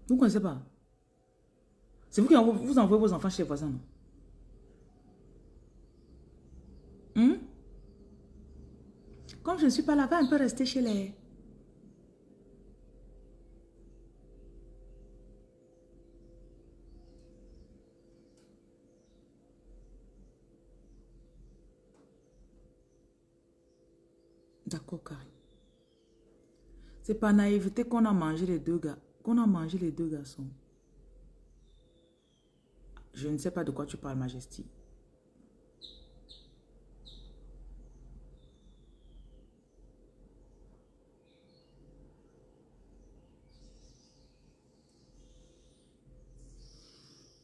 Vous ne connaissez pas? C'est vous qui vous envoyez vos enfants chez les voisins, non? Comme je ne suis pas là, va un peu rester chez les... D'accord, Carrie. C'est par naïveté qu'on a mangé les deux gars, qu'on a mangé les deux garçons. Je ne sais pas de quoi tu parles, Majesty.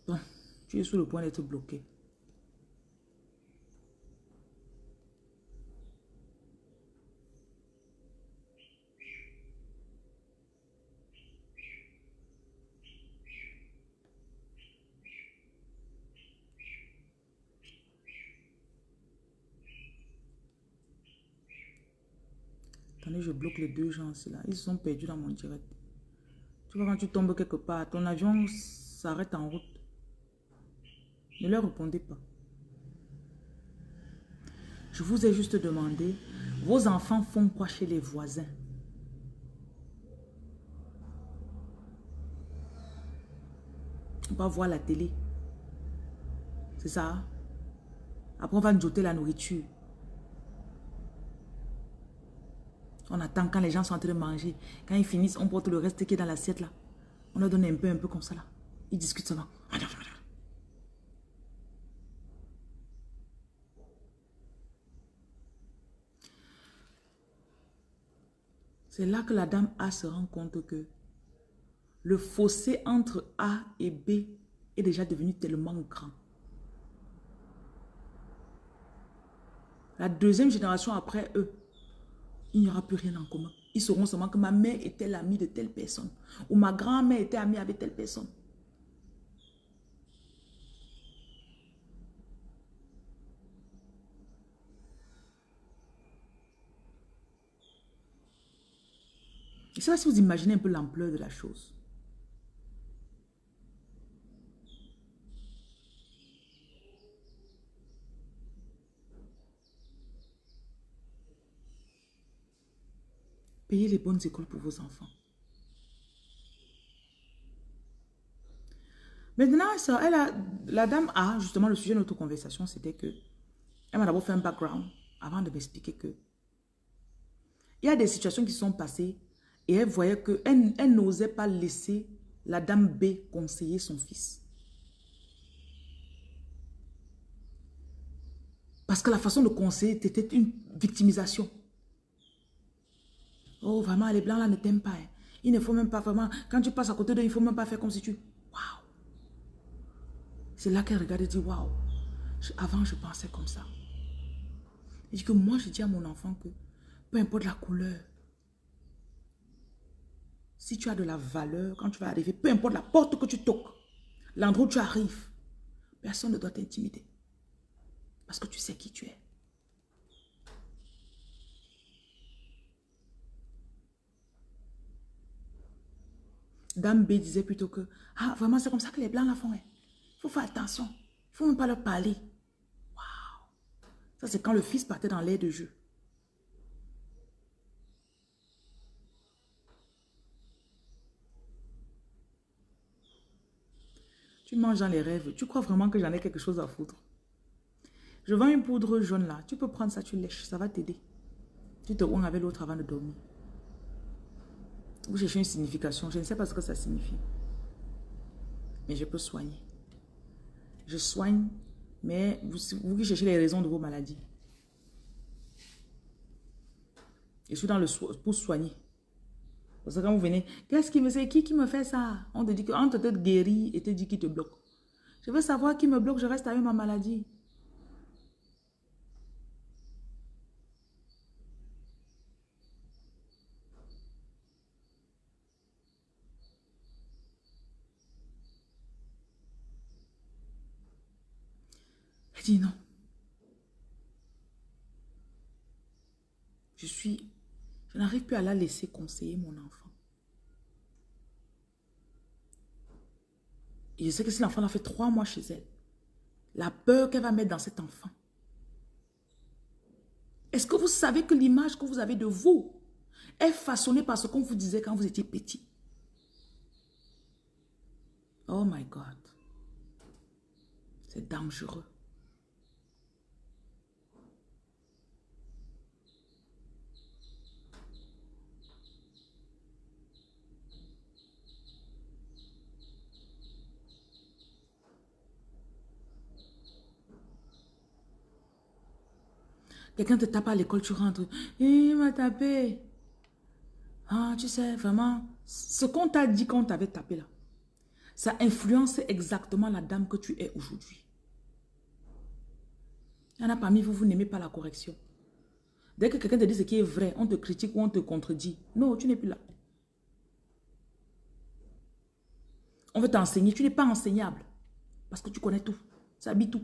Bon, tu es sur le point d'être bloqué. Attendez, je bloque les deux gens là. Ils se sont perdus dans mon direct. Tu vois, quand tu tombes quelque part, ton avion s'arrête en route. Ne leur répondez pas. Je vous ai juste demandé, vos enfants font quoi chez les voisins? On va voir la télé. C'est ça? Après, on va nous jeter la nourriture. On attend quand les gens sont en train de manger. Quand ils finissent, on porte le reste qui est dans l'assiette là. On leur donne un peu comme ça là. Ils discutent seulement. C'est là que la dame A se rend compte que le fossé entre A et B est déjà devenu tellement grand. La deuxième génération après eux, il n'y aura plus rien en commun. Ils sauront seulement que ma mère était l'amie de telle personne. Ou ma grand-mère était amie avec telle personne. Je ne sais pas si vous imaginez un peu l'ampleur de la chose. Payez les bonnes écoles pour vos enfants. Maintenant, ça, la dame A, justement, le sujet de notre conversation, c'était que elle m'a d'abord fait un background avant de m'expliquer que il y a des situations qui sont passées et elle voyait qu'elle n'osait pas laisser la dame B conseiller son fils. Parce que la façon de conseiller était une victimisation. Oh, vraiment, les blancs là ne t'aiment pas. Hein. Il ne faut même pas vraiment, quand tu passes à côté d'eux, il ne faut même pas faire comme si tu... Waouh! C'est là qu'elle regarde et dit, waouh! Avant, je pensais comme ça. Et dit que moi, je dis à mon enfant que peu importe la couleur, si tu as de la valeur, quand tu vas arriver, peu importe la porte que tu toques, l'endroit où tu arrives, personne ne doit t'intimider. Parce que tu sais qui tu es. Dame B disait plutôt que, ah, vraiment, c'est comme ça que les blancs la font. Il faut faire attention. Il ne faut même pas leur parler. Waouh! Ça, c'est quand le fils partait dans l'air de jeu. Tu manges dans les rêves. Tu crois vraiment que j'en ai quelque chose à foutre? Je vends une poudre jaune là. Tu peux prendre ça, tu lèches. Ça va t'aider. Tu te ouins avec l'autre avant de dormir. Vous cherchez une signification. Je ne sais pas ce que ça signifie. Mais je peux soigner. Je soigne, mais vous qui cherchez les raisons de vos maladies. Je suis dans le pour soigner. Parce que quand vous venez, qu'est-ce qui me fait, qui me fait ça? On te dit qu'on te guérit et te dit qui te bloque. Je veux savoir qui me bloque, je reste avec ma maladie. Elle dit non. Je n'arrive plus à la laisser conseiller mon enfant. Et je sais que si l'enfant a fait 3 mois chez elle, la peur qu'elle va mettre dans cet enfant. Est-ce que vous savez que l'image que vous avez de vous est façonnée par ce qu'on vous disait quand vous étiez petit? Oh my God. C'est dangereux. Quelqu'un te tape à l'école, tu rentres. Il m'a tapé. Ah, tu sais, vraiment, ce qu'on t'a dit quand on t'avait tapé là, ça influence exactement la dame que tu es aujourd'hui. Il y en a parmi vous, vous n'aimez pas la correction. Dès que quelqu'un te dit ce qui est vrai, on te critique ou on te contredit. Non, tu n'es plus là. On veut t'enseigner, tu n'es pas enseignable. Parce que tu connais tout. Ça habite tout.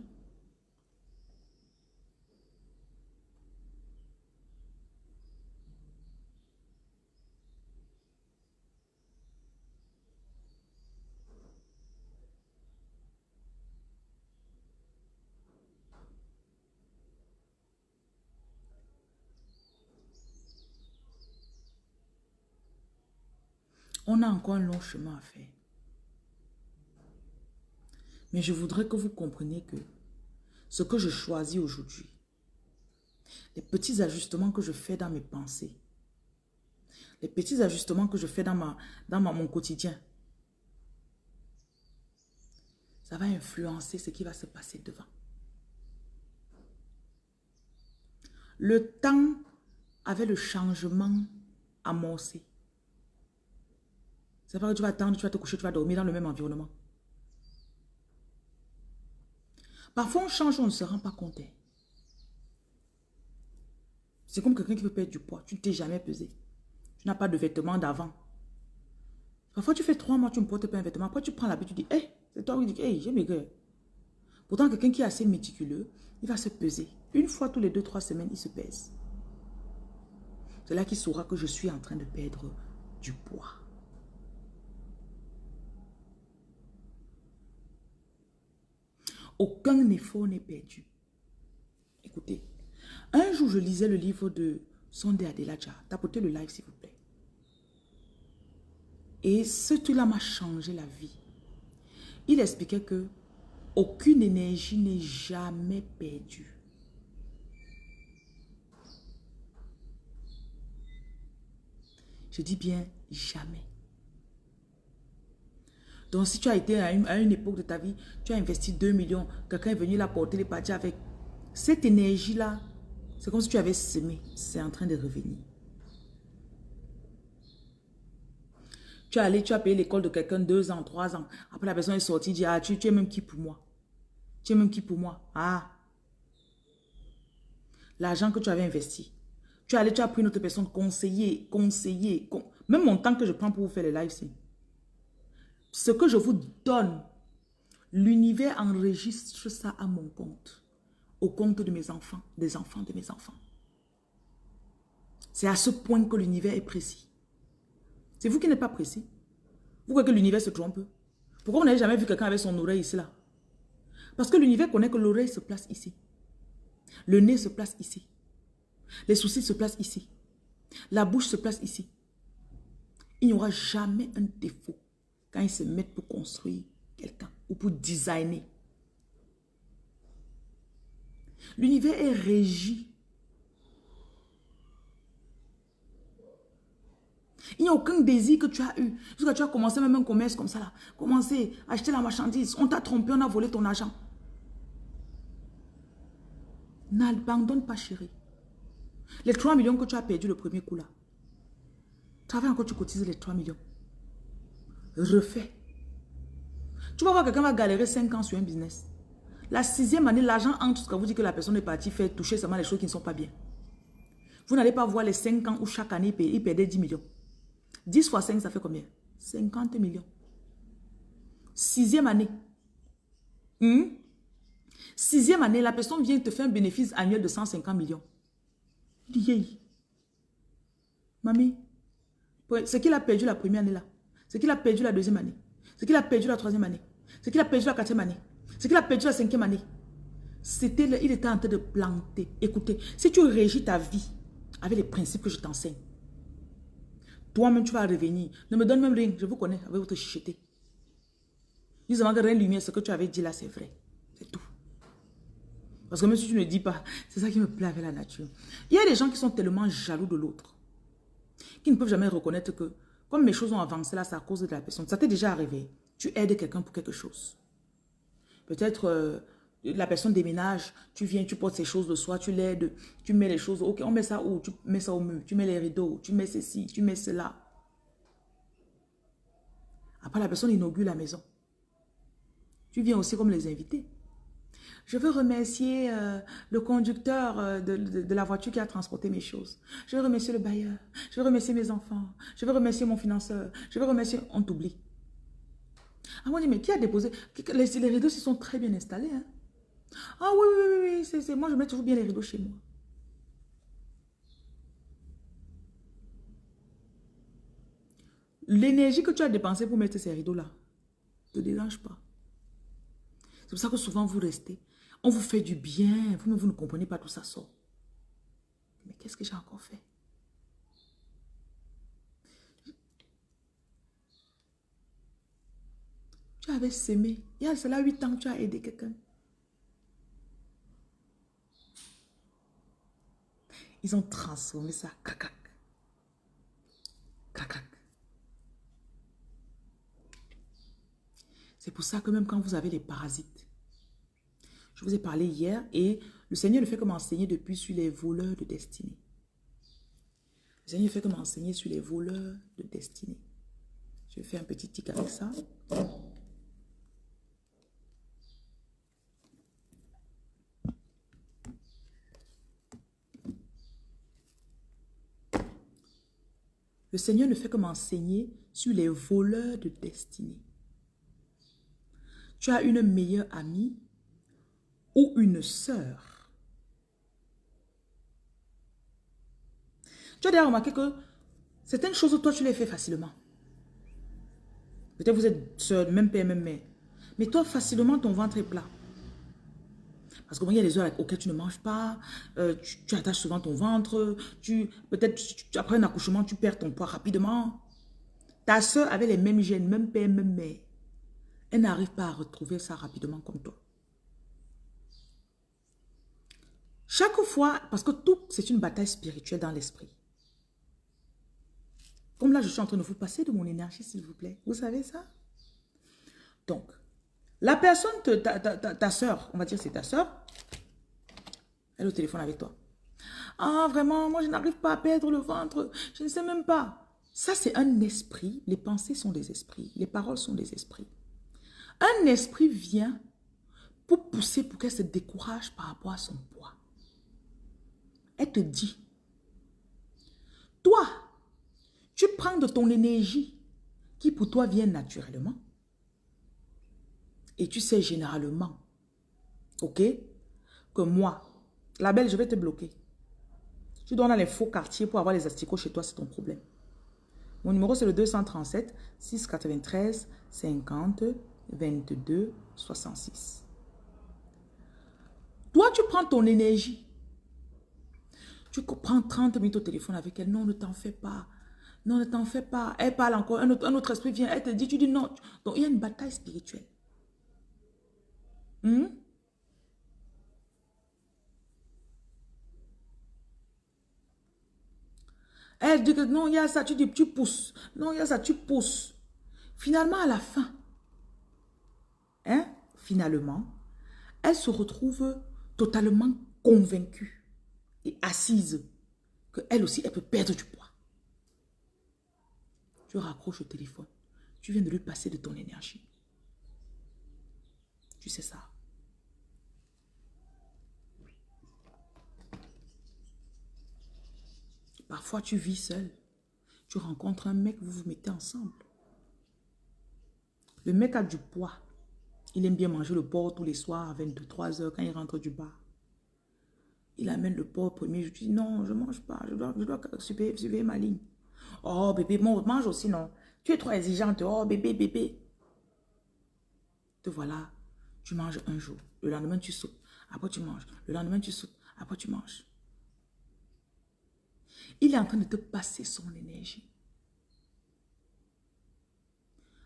On a encore un long chemin à faire. Mais je voudrais que vous compreniez que ce que je choisis aujourd'hui, les petits ajustements que je fais dans mes pensées, les petits ajustements que je fais dans mon quotidien, ça va influencer ce qui va se passer devant. Le temps avait le changement amorcé. C'est pas que tu vas attendre, tu vas te coucher, tu vas dormir dans le même environnement. Parfois, on change, on ne se rend pas compte. C'est comme quelqu'un qui veut perdre du poids. Tu ne t'es jamais pesé. Tu n'as pas de vêtements d'avant. Parfois, tu fais 3 mois, tu ne portes pas un vêtement. Après, tu prends l'habitude, tu dis, hey, c'est toi qui dis, hey, j'ai maigri. Pourtant, quelqu'un qui est assez méticuleux, il va se peser. Une fois tous les 2-3 semaines, il se pèse. C'est là qu'il saura que je suis en train de perdre du poids. Aucun effort n'est perdu. Écoutez, un jour, je lisais le livre de Sondé Adelaja. Tapotez le live, s'il vous plaît. Et ce truc-là m'a changé la vie. Il expliquait que aucune énergie n'est jamais perdue. Je dis bien jamais. Donc, si tu as été à une époque de ta vie, tu as investi 2 millions, quelqu'un est venu l'apporter, les parties avec cette énergie-là, c'est comme si tu avais semé, c'est en train de revenir. Tu es allé, tu as payé l'école de quelqu'un 2 ans, 3 ans. Après, la personne est sortie, dit, ah, tu es même qui pour moi? Tu es même qui pour moi? Ah, l'argent que tu avais investi. Tu es allé, tu as pris une autre personne, conseiller. Même mon temps que je prends pour vous faire les lives, c'est ce que je vous donne. L'univers enregistre ça à mon compte. Au compte de mes enfants, des enfants de mes enfants. C'est à ce point que l'univers est précis. C'est vous qui n'êtes pas précis. Vous croyez que l'univers se trompe? Pourquoi vous n'avez jamais vu quelqu'un avec son oreille ici là? Parce que l'univers connaît que l'oreille se place ici. Le nez se place ici. Les sourcils se placent ici. La bouche se place ici. Il n'y aura jamais un défaut quand ils se mettent pour construire quelqu'un ou pour designer. L'univers est régi. Il n'y a aucun désir que tu as eu. Jusqu'à tu as commencé même un commerce comme ça là. Commencer à acheter la marchandise. On t'a trompé, on a volé ton argent. N'abandonne pas, chérie. Les 3 millions que tu as perdu le premier coup là. Travaille encore, tu cotises les 3 millions. Refais. Tu vas voir quelqu'un va galérer 5 ans sur un business. La 6e année, l'argent entre jusqu'à vous dire que la personne est partie faire toucher seulement les choses qui ne sont pas bien. Vous n'allez pas voir les 5 ans où chaque année, il perdait 10 millions. 10 fois 5, ça fait combien? 50 millions. 6e année. 6e année, la personne vient te faire un bénéfice annuel de 150 millions. Il dit, hey, mamie, ce qu'il a perdu la première année là, ce qu'il a perdu la 2e année, ce qu'il a perdu la 3e année, Ce qu'il a perdu la quatrième année. Ce qu'il a perdu la cinquième année. Il était en train de planter. Écoutez, si tu régis ta vie avec les principes que je t'enseigne, toi-même tu vas revenir. Ne me donne même rien, je vous connais avec votre chicheté. Dis avant que rien lumière, ce que tu avais dit là, c'est vrai. C'est tout. Parce que même si tu ne dis pas, c'est ça qui me plaît avec la nature. Il y a des gens qui sont tellement jaloux de l'autre, qui ne peuvent jamais reconnaître que, comme mes choses ont avancé là, c'est à cause de la personne. Ça t'est déjà arrivé. Tu aides quelqu'un pour quelque chose. Peut-être la personne déménage, tu viens, tu portes ses choses de soi, tu l'aides, tu mets les choses, ok, on met ça où? Tu mets ça au mur, tu mets les rideaux, tu mets ceci, tu mets cela. Après, la personne inaugure la maison. Tu viens aussi comme les invités. Je veux remercier le conducteur de la voiture qui a transporté mes choses. Je veux remercier le bailleur. Je veux remercier mes enfants. Je veux remercier mon financeur. Je veux remercier... On t'oublie. Ah, on dit, mais qui a déposé? Les rideaux s'y sont très bien installés. Hein? Ah oui, oui, oui, oui. Moi, je mets toujours bien les rideaux chez moi. L'énergie que tu as dépensée pour mettre ces rideaux-là ne te dérange pas. C'est pour ça que souvent vous restez. On vous fait du bien. Vous ne comprenez pas d'où ça sort. Mais qu'est-ce que j'ai encore fait? Tu avais semé. Il y a cela 8 ans que tu as aidé quelqu'un. Ils ont transformé ça. Crac, crac. C'est pour ça que même quand vous avez les parasites, je vous ai parlé hier et le Seigneur le fait comme enseigner depuis sur les voleurs de destinée. Le Seigneur fait comme enseigner sur les voleurs de destinée. Je vais faire un petit tic avec ça. Le Seigneur ne fait comme enseigner sur les voleurs de destinée. Tu as une meilleure amie ou une sœur. Tu as déjà remarqué que certaines choses, toi, tu les fais facilement. Peut-être vous êtes sœur, même père, même mère. Mais toi, facilement, ton ventre est plat. Parce qu'il y a des heures auxquelles tu ne manges pas, tu attaches souvent ton ventre, peut-être après un accouchement, tu perds ton poids rapidement. Ta soeur avait les mêmes gènes, même père, même mère. Elle n'arrive pas à retrouver ça rapidement comme toi. Chaque fois, parce que tout, c'est une bataille spirituelle dans l'esprit. Comme là, je suis en train de vous passer de mon énergie, s'il vous plaît. Vous savez ça? Donc, la personne, ta soeur, on va dire c'est ta soeur, elle est au téléphone avec toi. Ah, vraiment, moi, je n'arrive pas à perdre le ventre. Je ne sais même pas. Ça, c'est un esprit. Les pensées sont des esprits. Les paroles sont des esprits. Un esprit vient pour pousser, pour qu'elle se décourage par rapport à son poids. Elle te dit, toi, tu prends de ton énergie qui pour toi vient naturellement. Et tu sais généralement, ok, que moi, la belle, je vais te bloquer. Tu dois dans les faux quartiers pour avoir les asticots chez toi, c'est ton problème. Mon numéro, c'est le 237 693 50 22 66. Toi, tu prends ton énergie. Tu prends 30 minutes au téléphone avec elle. Non, ne t'en fais pas. Non, ne t'en fais pas. Elle parle encore. Un autre esprit vient. Elle te dit, tu dis non. Donc, il y a une bataille spirituelle. Elle dit que non, il y a ça. Tu dis, tu pousses. Non, il y a ça, tu pousses. Finalement, à la fin, finalement, elle se retrouve totalement convaincue et assise qu'elle aussi, elle peut perdre du poids. Tu raccroches au téléphone. Tu viens de lui passer de ton énergie. Tu sais ça. Parfois, tu vis seul. Tu rencontres un mec, vous vous mettez ensemble. Le mec a du poids. Il aime bien manger le porc tous les soirs à 23 heures quand il rentre du bar. Il amène le porc au premier. Je dis non, je ne mange pas. Je dois suivre ma ligne. Oh bébé, mange aussi non. Tu es trop exigeante. Oh bébé. te voilà, tu manges un jour, le lendemain tu sautes, après tu manges, le lendemain tu sautes, après tu manges. Il est en train de te passer son énergie.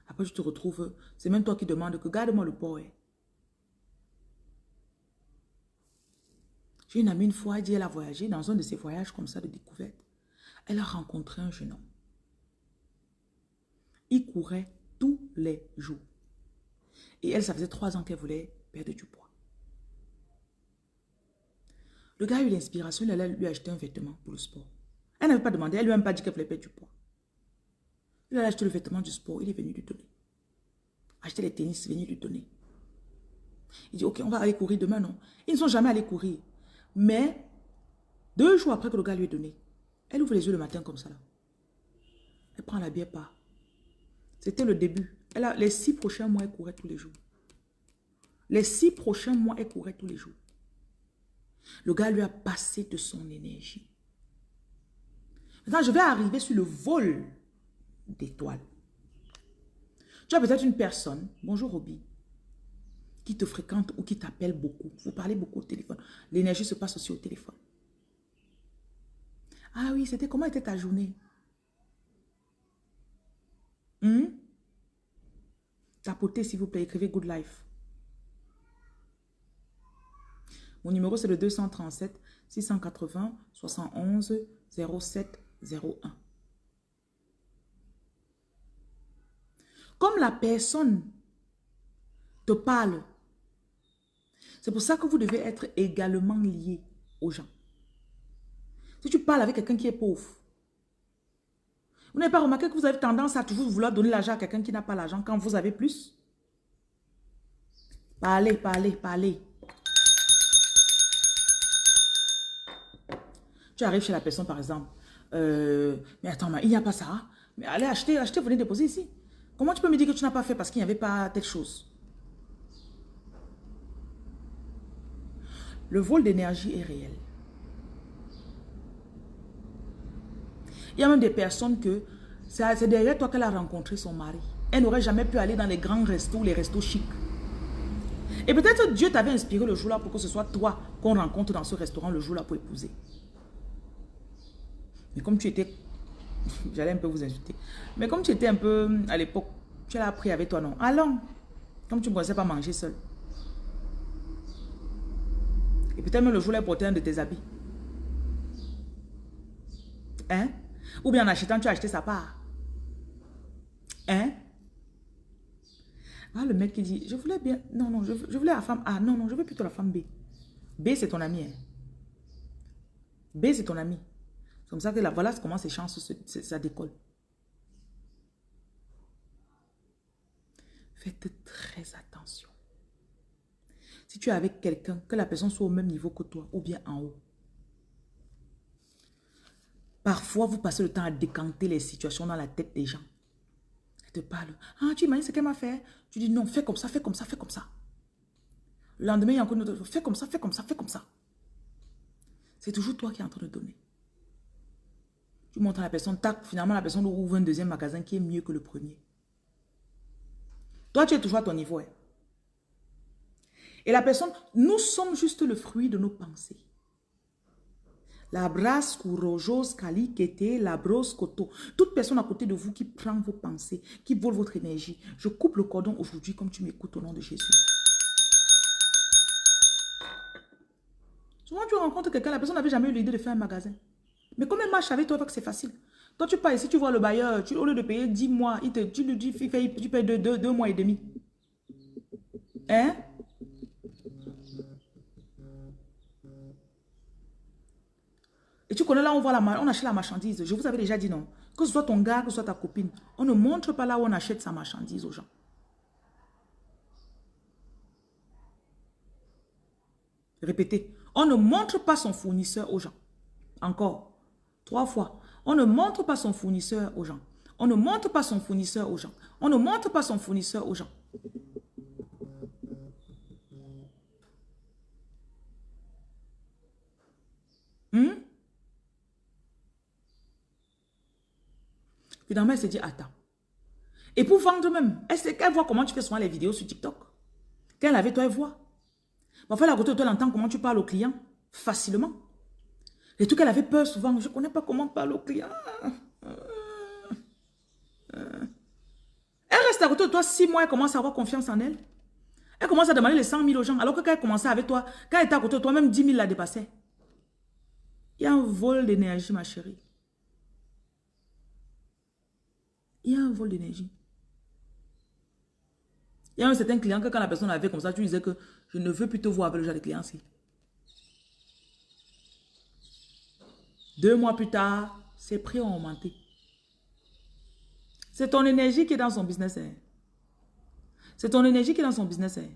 Après tu te retrouves, c'est même toi qui demandes que garde-moi le poids. J'ai une amie une fois, elle dit elle a voyagé dans un de ces voyages comme ça de découverte. Elle a rencontré un jeune homme. Il courait tous les jours. Et elle, ça faisait 3 ans qu'elle voulait perdre du poids. Le gars a eu l'inspiration, il allait lui acheter un vêtement pour le sport. Elle n'avait pas demandé, elle ne lui a même pas dit qu'elle voulait perdre du poids. Il a acheté le vêtement du sport, il est venu lui donner. Acheter les tennis, venu lui donner. Il dit, ok, on va aller courir demain, non? Ils ne sont jamais allés courir. Mais 2 jours après que le gars lui ait donné, elle ouvre les yeux le matin comme ça. Là. Elle prend la bière part. C'était le début. Les 6 prochains mois, elle courait tous les jours. Les 6 prochains mois, elle courait tous les jours. Le gars lui a passé de son énergie. Maintenant, je vais arriver sur le vol d'étoiles. Tu as peut-être une personne, bonjour Roby, qui te fréquente ou qui t'appelle beaucoup. Vous parlez beaucoup au téléphone. L'énergie se passe aussi au téléphone. Ah oui, c'était comment était ta journée? Tapotez s'il vous plaît, écrivez Good Life. Mon numéro c'est le 237 680 71 07 01. Comme la personne te parle, c'est pour ça que vous devez être également lié aux gens. Si tu parles avec quelqu'un qui est pauvre, vous n'avez pas remarqué que vous avez tendance à toujours vouloir donner l'argent à quelqu'un qui n'a pas l'argent quand vous avez plus? Parlez, parlez, parlez. Tu arrives chez la personne par exemple, mais attends, il n'y a pas ça. Mais allez acheter, venez déposer ici. Comment tu peux me dire que tu n'as pas fait parce qu'il n'y avait pas telle chose? Le vol d'énergie est réel. Il y a même des personnes que c'est derrière toi qu'elle a rencontré son mari. Elle n'aurait jamais pu aller dans les grands restos, les restos chics. Et peut-être Dieu t'avait inspiré le jour-là pour que ce soit toi qu'on rencontre dans ce restaurant le jour-là pour épouser. Mais comme tu étais... J'allais un peu vous insulter. Mais comme tu étais un peu à l'époque, tu l'as pris avec toi, non? Allons. Comme tu ne connaissais pas manger seul. Et peut-être même le jour-là, porter un de tes habits. Hein? Ou bien en achetant, tu as acheté sa part. Hein? Ah, le mec qui dit, je voulais bien... Non, non, je voulais la femme A. Non, non, je veux plutôt la femme B. B, c'est ton ami. Hein? B, c'est ton ami. C'est comme ça que là, voilà comment ces chances, ça décolle. Faites très attention. Si tu es avec quelqu'un, que la personne soit au même niveau que toi ou bien en haut. Parfois, vous passez le temps à décanter les situations dans la tête des gens. Elle te parle. Ah, tu imagines ce qu'elle m'a fait? Tu dis non, fais comme ça, fais comme ça, fais comme ça. Le lendemain, il y a encore une autre. Fais comme ça, fais comme ça, fais comme ça. C'est toujours toi qui es en train de donner. Tu montres à la personne, tac, finalement, la personne ouvre un deuxième magasin qui est mieux que le premier. Toi, tu es toujours à ton niveau. Hein. Et la personne, nous sommes juste le fruit de nos pensées. La brasse, courojos, kali, kete, la brosse, koto. Toute personne à côté de vous qui prend vos pensées, qui vole votre énergie. Je coupe le cordon aujourd'hui comme tu m'écoutes au nom de Jésus. Souvent, tu rencontres quelqu'un, la personne n'avait jamais eu l'idée de faire un magasin. Mais comme elle marche avec toi, c'est facile. Toi, tu pars ici, tu vois le bailleur, au lieu de payer 10 mois, tu lui dis, tu payes 2 mois et demi. Hein? Et tu connais là, on achète la marchandise. Je vous avais déjà dit non. Que ce soit ton gars, que ce soit ta copine. On ne montre pas là où on achète sa marchandise aux gens. Répétez. On ne montre pas son fournisseur aux gens. Encore. 3 fois. On ne montre pas son fournisseur aux gens. On ne montre pas son fournisseur aux gens. On ne montre pas son fournisseur aux gens. Finalement, elle se dit, attends. Et pour vendre même, elle voit comment tu fais souvent les vidéos sur TikTok. Quand elle est avec toi, elle voit. Parfois, à côté de toi, elle entend comment tu parles au client. Facilement. Les trucs qu'elle avait peur souvent. Je ne connais pas comment parler au client. Elle reste à côté de toi 6 mois, elle commence à avoir confiance en elle. Elle commence à demander les 100 000 aux gens. Alors que quand elle commençait avec toi, quand elle était à côté de toi, même 10 000 la dépassait. Il y a un vol d'énergie, ma chérie. Il y a un vol d'énergie. Il y a un certain client que quand la personne avait comme ça, tu disais que je ne veux plus te voir avec le genre de client-ci. 2 mois plus tard, ses prix ont augmenté. C'est ton énergie qui est dans son business. Hein. C'est ton énergie qui est dans son business. Hein.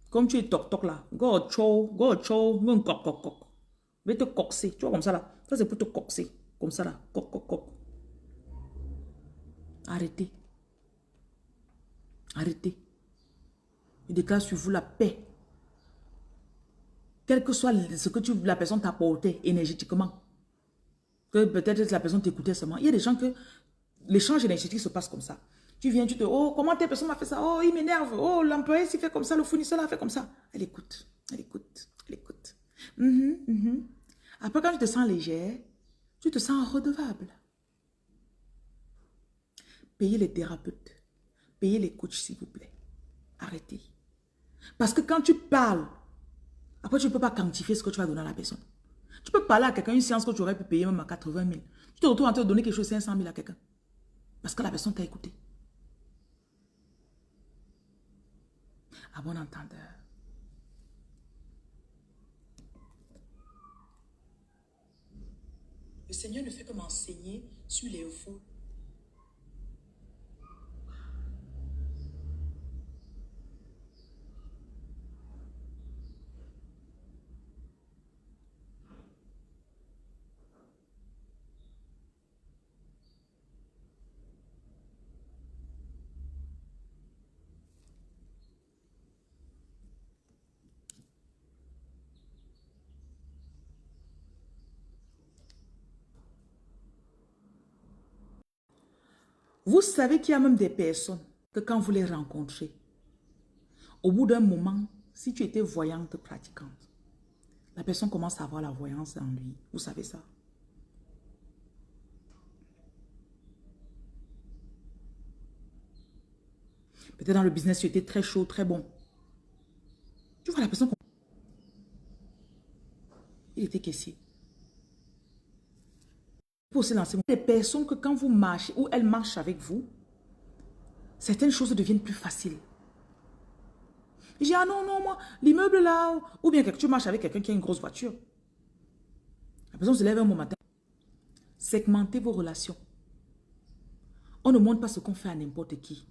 Comme tu es toc-toc là. Go chow, même coq. Je vais te coxer. Tu vois comme ça là. Ça c'est pour te coxer. Comme ça là. Coq. Arrêtez. Arrêtez. Je déclare sur vous la paix. Quel que soit ce que la personne t'apportait énergétiquement. Que peut-être la personne t'écoutait seulement. Il y a des gens que l'échange énergétique se passe comme ça. Tu viens, tu te... Oh, comment telle personne m'a fait ça? Oh, il m'énerve. Oh, l'employé s'il fait comme ça, le fournisseur l'a fait comme ça. Elle écoute. Après, quand tu te sens légère, tu te sens redevable. Payez les thérapeutes. Payez les coachs, s'il vous plaît. Arrêtez. Parce que quand tu parles, après, tu ne peux pas quantifier ce que tu vas donner à la personne. Tu peux parler à quelqu'un une séance que tu aurais pu payer même à 80 000. Tu te retrouves en train de donner quelque chose de 500 000 à quelqu'un. Parce que la personne t'a écouté. À bon entendeur. Le Seigneur ne fait que m'enseigner sur les fous. Vous savez qu'il y a même des personnes que quand vous les rencontrez, au bout d'un moment, si tu étais voyante pratiquante, la personne commence à avoir la voyance en lui. Vous savez ça? Peut-être dans le business, tu étais très chaud, très bon. Tu vois la personne... Il était caissier. Pour se lancer, des personnes que quand vous marchez ou elles marchent avec vous, certaines choses deviennent plus faciles. Je dis, ah non, moi, l'immeuble là, ou bien que tu marches avec quelqu'un qui a une grosse voiture. La personne se lève un bon matin. Segmentez vos relations. On ne montre pas ce qu'on fait à n'importe qui.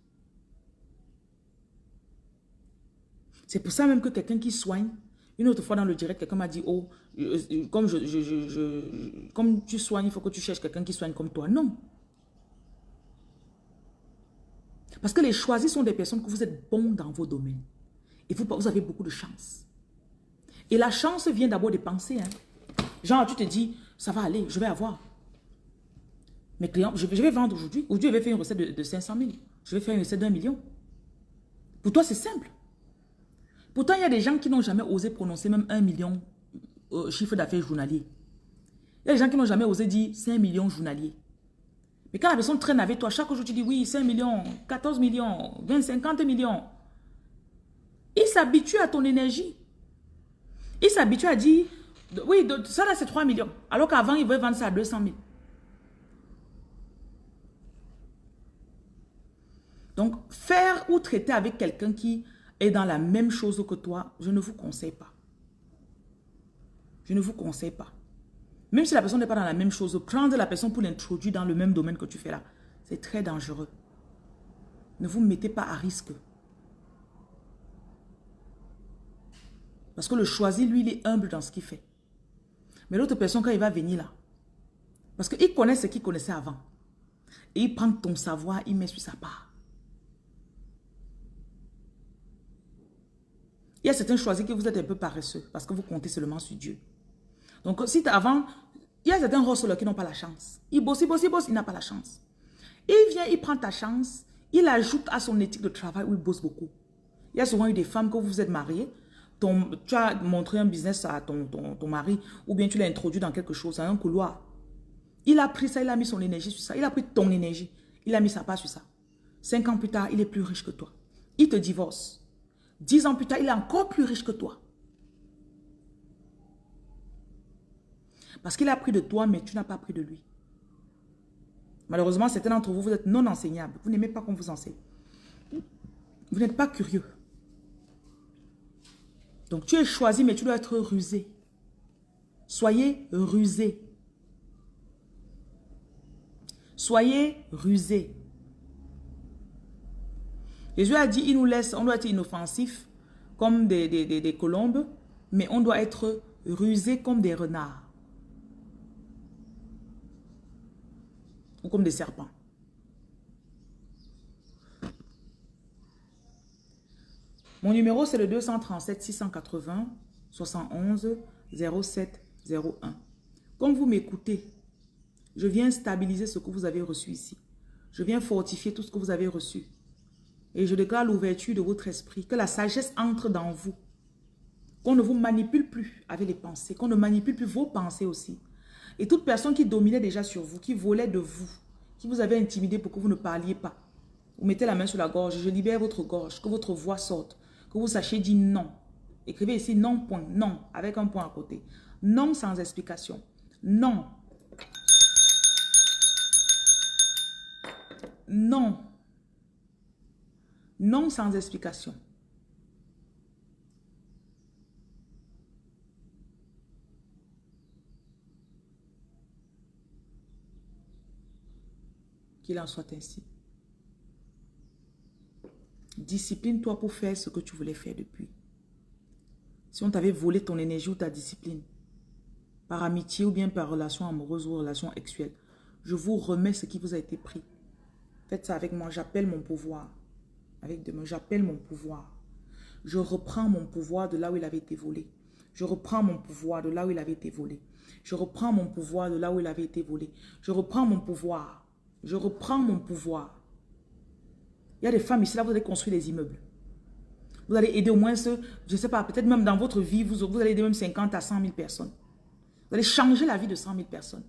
C'est pour ça même que quelqu'un qui soigne, une autre fois dans le direct, quelqu'un m'a dit, oh, comme tu soignes, il faut que tu cherches quelqu'un qui soigne comme toi. Non. Parce que les choisis sont des personnes que vous êtes bons dans vos domaines. Et vous avez beaucoup de chance. Et la chance vient d'abord des pensées. Hein. Genre, tu te dis, ça va aller, je vais avoir. Mes clients, je vais vendre aujourd'hui. Aujourd'hui, je vais faire une recette de 500 000. Je vais faire une recette d'1 million. Pour toi, c'est simple. Pourtant, il y a des gens qui n'ont jamais osé prononcer même 1 million chiffre d'affaires journalier. Il y a des gens qui n'ont jamais osé dire 5 millions journaliers. Mais quand la personne traîne avec toi, chaque jour, tu dis oui, 5 millions, 14 millions, 20, 50 millions. Il s'habitue à ton énergie. Il s'habitue à dire, oui, ça là, c'est 3 millions. Alors qu'avant, il veut vendre ça à 200 000. Donc, faire ou traiter avec quelqu'un qui est dans la même chose que toi, je ne vous conseille pas. Je ne vous conseille pas. Même si la personne n'est pas dans la même chose, prendre la personne pour l'introduire dans le même domaine que tu fais là, c'est très dangereux. Ne vous mettez pas à risque. Parce que le choisi, lui, il est humble dans ce qu'il fait. Mais l'autre personne, quand il va venir là, parce qu'il connaît ce qu'il connaissait avant, et il prend ton savoir, il met sur sa part. Il y a certains choisis que vous êtes un peu paresseux, parce que vous comptez seulement sur Dieu. Donc, si avant, il y a certains rosses qui n'ont pas la chance. Ils bossent, il n'a pas la chance. Et il vient, il prend ta chance, il ajoute à son éthique de travail où il bosse beaucoup. Il y a souvent eu des femmes que vous vous êtes mariées, tu as montré un business à ton mari, ou bien tu l'as introduit dans quelque chose, dans un couloir. Il a pris ça, il a mis son énergie sur ça, il a pris ton énergie, il a mis sa part sur ça. 5 ans plus tard, il est plus riche que toi. Il te divorce. 10 ans plus tard, il est encore plus riche que toi. Parce qu'il a pris de toi, mais tu n'as pas pris de lui. Malheureusement, certains d'entre vous, vous êtes non enseignables. Vous n'aimez pas qu'on vous enseigne. Vous n'êtes pas curieux. Donc, tu es choisi, mais tu dois être rusé. Soyez rusé. Soyez rusé. Jésus a dit, il nous laisse, on doit être inoffensif, comme des colombes, mais on doit être rusé comme des renards. Ou comme des serpents. Mon numéro, c'est le 237 680 71 07 01. Comme vous m'écoutez, je viens stabiliser ce que vous avez reçu ici. Je viens fortifier tout ce que vous avez reçu. Et je déclare l'ouverture de votre esprit, que la sagesse entre dans vous. Qu'on ne vous manipule plus avec les pensées, qu'on ne manipule plus vos pensées aussi. Et toute personne qui dominait déjà sur vous, qui volait de vous, qui vous avait intimidé pour que vous ne parliez pas, vous mettez la main sur la gorge, je libère votre gorge, que votre voix sorte, que vous sachiez dire non. Écrivez ici non, point, non, avec un point à côté. Non sans explication. Non. Non. Non sans explication. Qu'il en soit ainsi. Discipline-toi pour faire ce que tu voulais faire depuis. Si on t'avait volé ton énergie ou ta discipline, par amitié ou bien par relation amoureuse ou relation sexuelle, je vous remets ce qui vous a été pris. Faites ça avec moi, j'appelle mon pouvoir. Avec demain, j'appelle mon pouvoir. Je reprends mon pouvoir de là où il avait été volé. Je reprends mon pouvoir de là où il avait été volé. Je reprends mon pouvoir de là où il avait été volé. Je reprends mon pouvoir. Je reprends mon pouvoir. Il y a des femmes ici, là, vous allez construire des immeubles. Vous allez aider au moins je ne sais pas, peut-être même dans votre vie, vous allez aider même 50 à 100 000 personnes. Vous allez changer la vie de 100 000 personnes.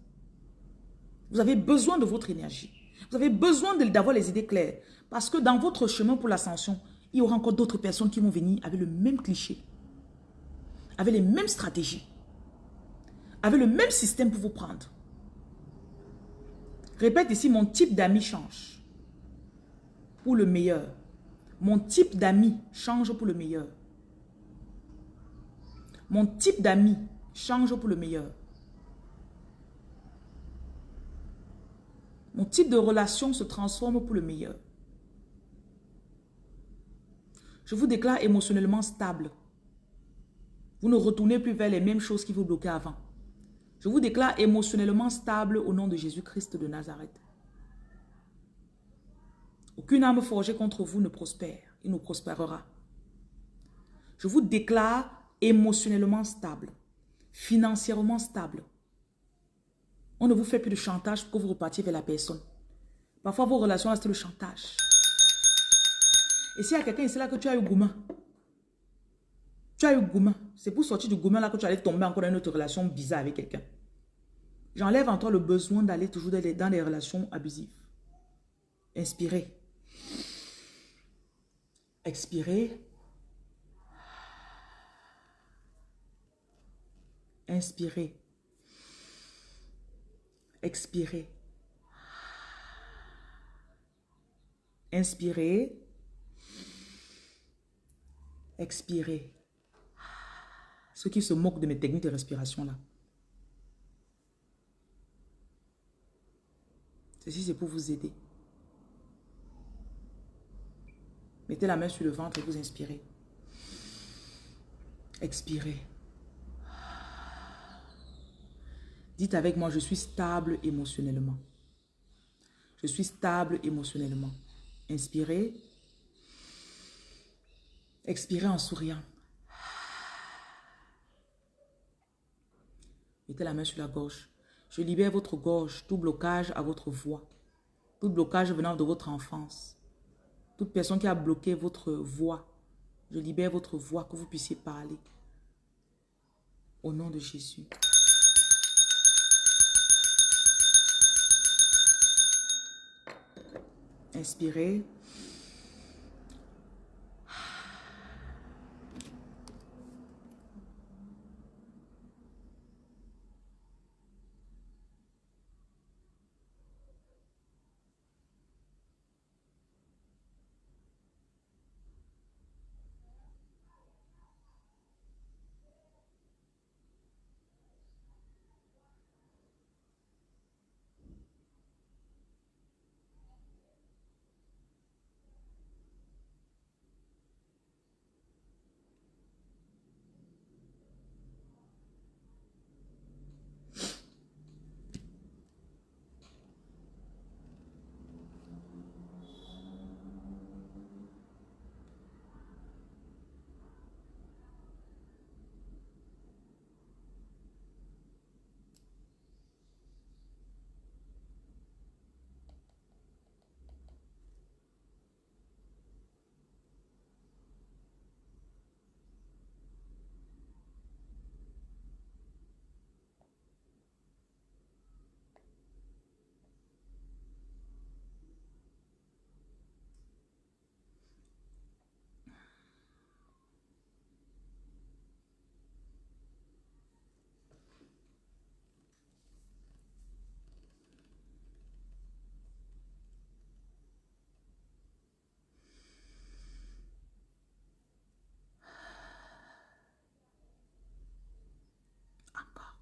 Vous avez besoin de votre énergie. Vous avez besoin d'avoir les idées claires. Parce que dans votre chemin pour l'ascension, il y aura encore d'autres personnes qui vont venir avec le même cliché. Avec les mêmes stratégies. Avec le même système pour vous prendre. Répète ici, mon type d'amis change. Pour le meilleur. Mon type d'amis change pour le meilleur. Mon type d'amis change pour le meilleur. Mon type de relation se transforme pour le meilleur. Je vous déclare émotionnellement stable. Vous ne retournez plus vers les mêmes choses qui vous bloquaient avant. Je vous déclare émotionnellement stable au nom de Jésus-Christ de Nazareth. Aucune âme forgée contre vous ne prospère. Il nous prospérera. Je vous déclare émotionnellement stable. Financièrement stable. On ne vous fait plus de chantage pour que vous repartiez vers la personne. Parfois, vos relations restent le chantage. Et s'il y a quelqu'un ici là que tu as eu gourmand, tu as eu gourmand, c'est pour sortir du gourmand là que tu allais tomber encore dans une autre relation bizarre avec quelqu'un. J'enlève en toi le besoin d'aller toujours dans des relations abusives. Inspirez. Expirez. Inspirez. Expirez. Inspirez. Expirez. Ceux qui se moquent de mes techniques de respiration là. Ceci c'est pour vous aider. Mettez la main sur le ventre et vous inspirez. Expirez. Dites avec moi, je suis stable émotionnellement. Je suis stable émotionnellement. Inspirez. Expirez en souriant. Mettez la main sur la gorge. Je libère votre gorge, tout blocage à votre voix. Tout blocage venant de votre enfance. Toute personne qui a bloqué votre voix. Je libère votre voix, que vous puissiez parler. Au nom de Jésus. Inspirez. Encore.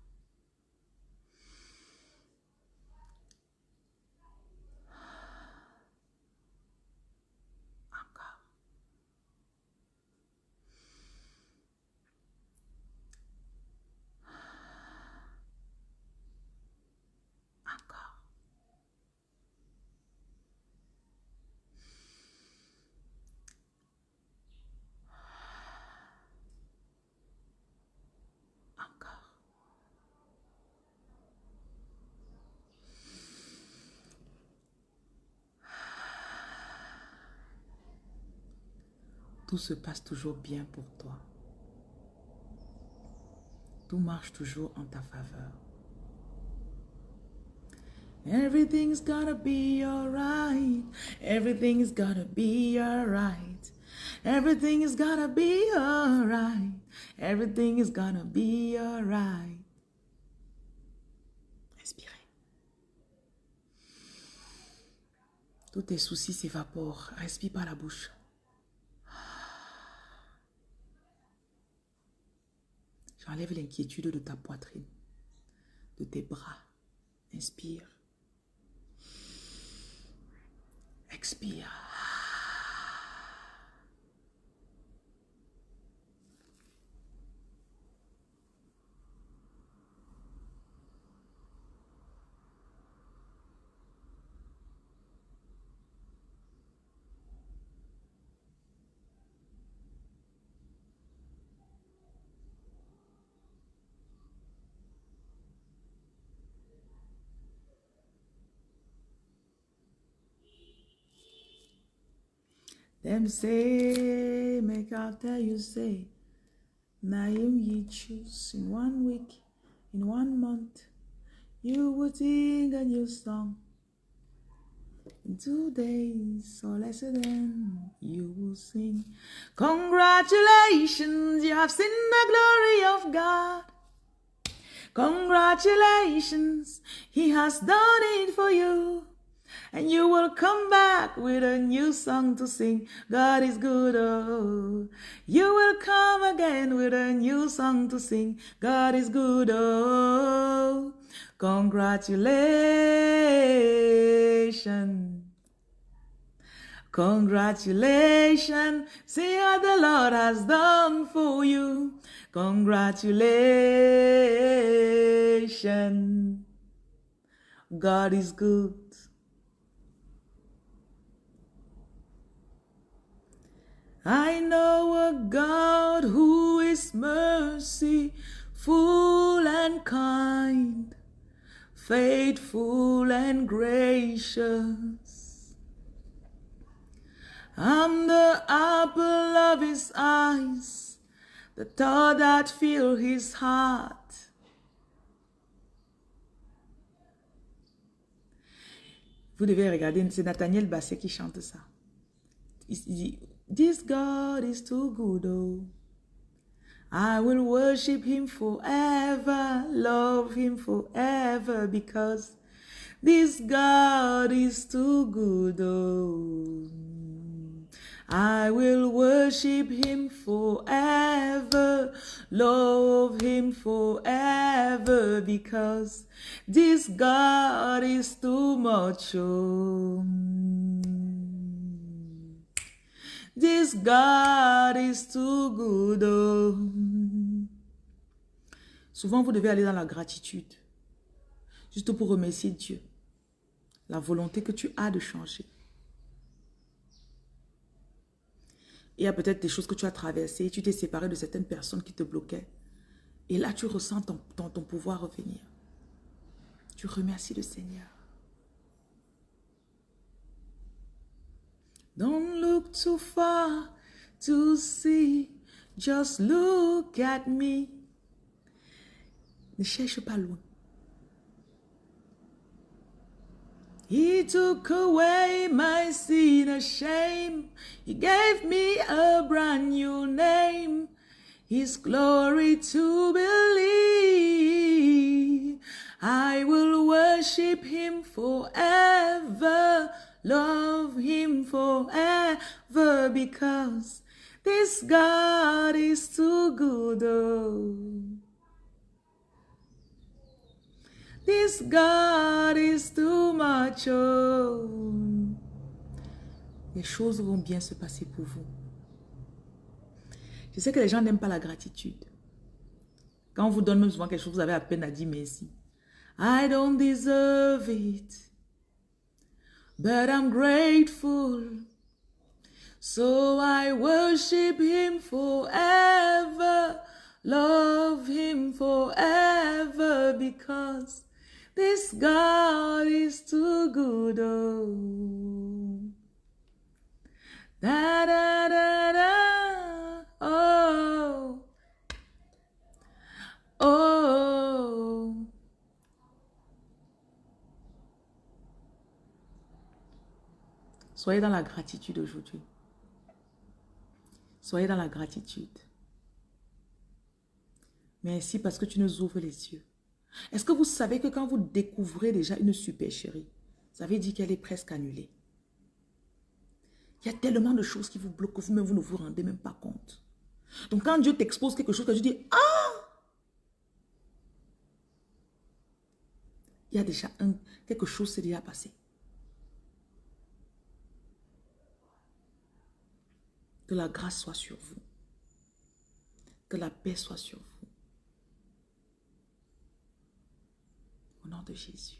Encore. Encore. Encore. Tout se passe toujours bien pour toi. Tout marche toujours en ta faveur. Everything's gonna be alright. Everything's gonna be alright. Everything is gonna be alright. Everything is gonna be alright. Inspirez. Tous tes soucis s'évaporent. Respire par la bouche. J'enlève l'inquiétude de ta poitrine, de tes bras. Inspire. Expire. Them say, make after you say, Naim ye choose in 1 week, in 1 month, you would sing a new song. In 2 days or less than, you will sing. Congratulations, you have seen the glory of God. Congratulations, He has done it for you. And you will come back with a new song to sing. God is good, oh. You will come again with a new song to sing. God is good, oh. Congratulations. Congratulations. See what the Lord has done for you. Congratulations. God is good. I know a God who is merciful and kind, faithful and gracious. I'm the apple of his eyes, the thought that fill his heart. Vous devez regarder, c'est Nathaniel Bassey qui chante ça. Il dit, this God is too good, oh. I will worship him forever, love him forever, because this God is too good, oh. I will worship him forever, love him forever, because this God is too much, oh. This God is too good, oh. Souvent, vous devez aller dans la gratitude, juste pour remercier Dieu, la volonté que tu as de changer. Il y a peut-être des choses que tu as traversées, tu t'es séparé de certaines personnes qui te bloquaient. Et là, tu ressens ton pouvoir revenir. Tu remercies le Seigneur. Don't look too far to see, just look at me. Ne cherche pas loin. He took away my sin and shame. He gave me a brand new name. His glory to believe. I will worship him forever. Love him forever, because this God is too good, oh. This God is too much, oh. Les choses vont bien se passer pour vous. Je sais que les gens n'aiment pas la gratitude. Quand on vous donne même souvent quelque chose, vous avez à peine à dire merci. I don't deserve it, but I'm grateful. So I worship him forever, love him forever, because this God is too good, oh. Da da da da, oh, oh. Soyez dans la gratitude aujourd'hui. Soyez dans la gratitude. Merci parce que tu nous ouvres les yeux. Est-ce que vous savez que quand vous découvrez déjà une supercherie, ça veut dire qu'elle est presque annulée? Il y a tellement de choses qui vous bloquent que vous-même, vous ne vous rendez même pas compte. Donc quand Dieu t'expose quelque chose, que tu dis, ah! Il y a déjà quelque chose qui s'est déjà passé. Que la grâce soit sur vous. Que la paix soit sur vous. Au nom de Jésus.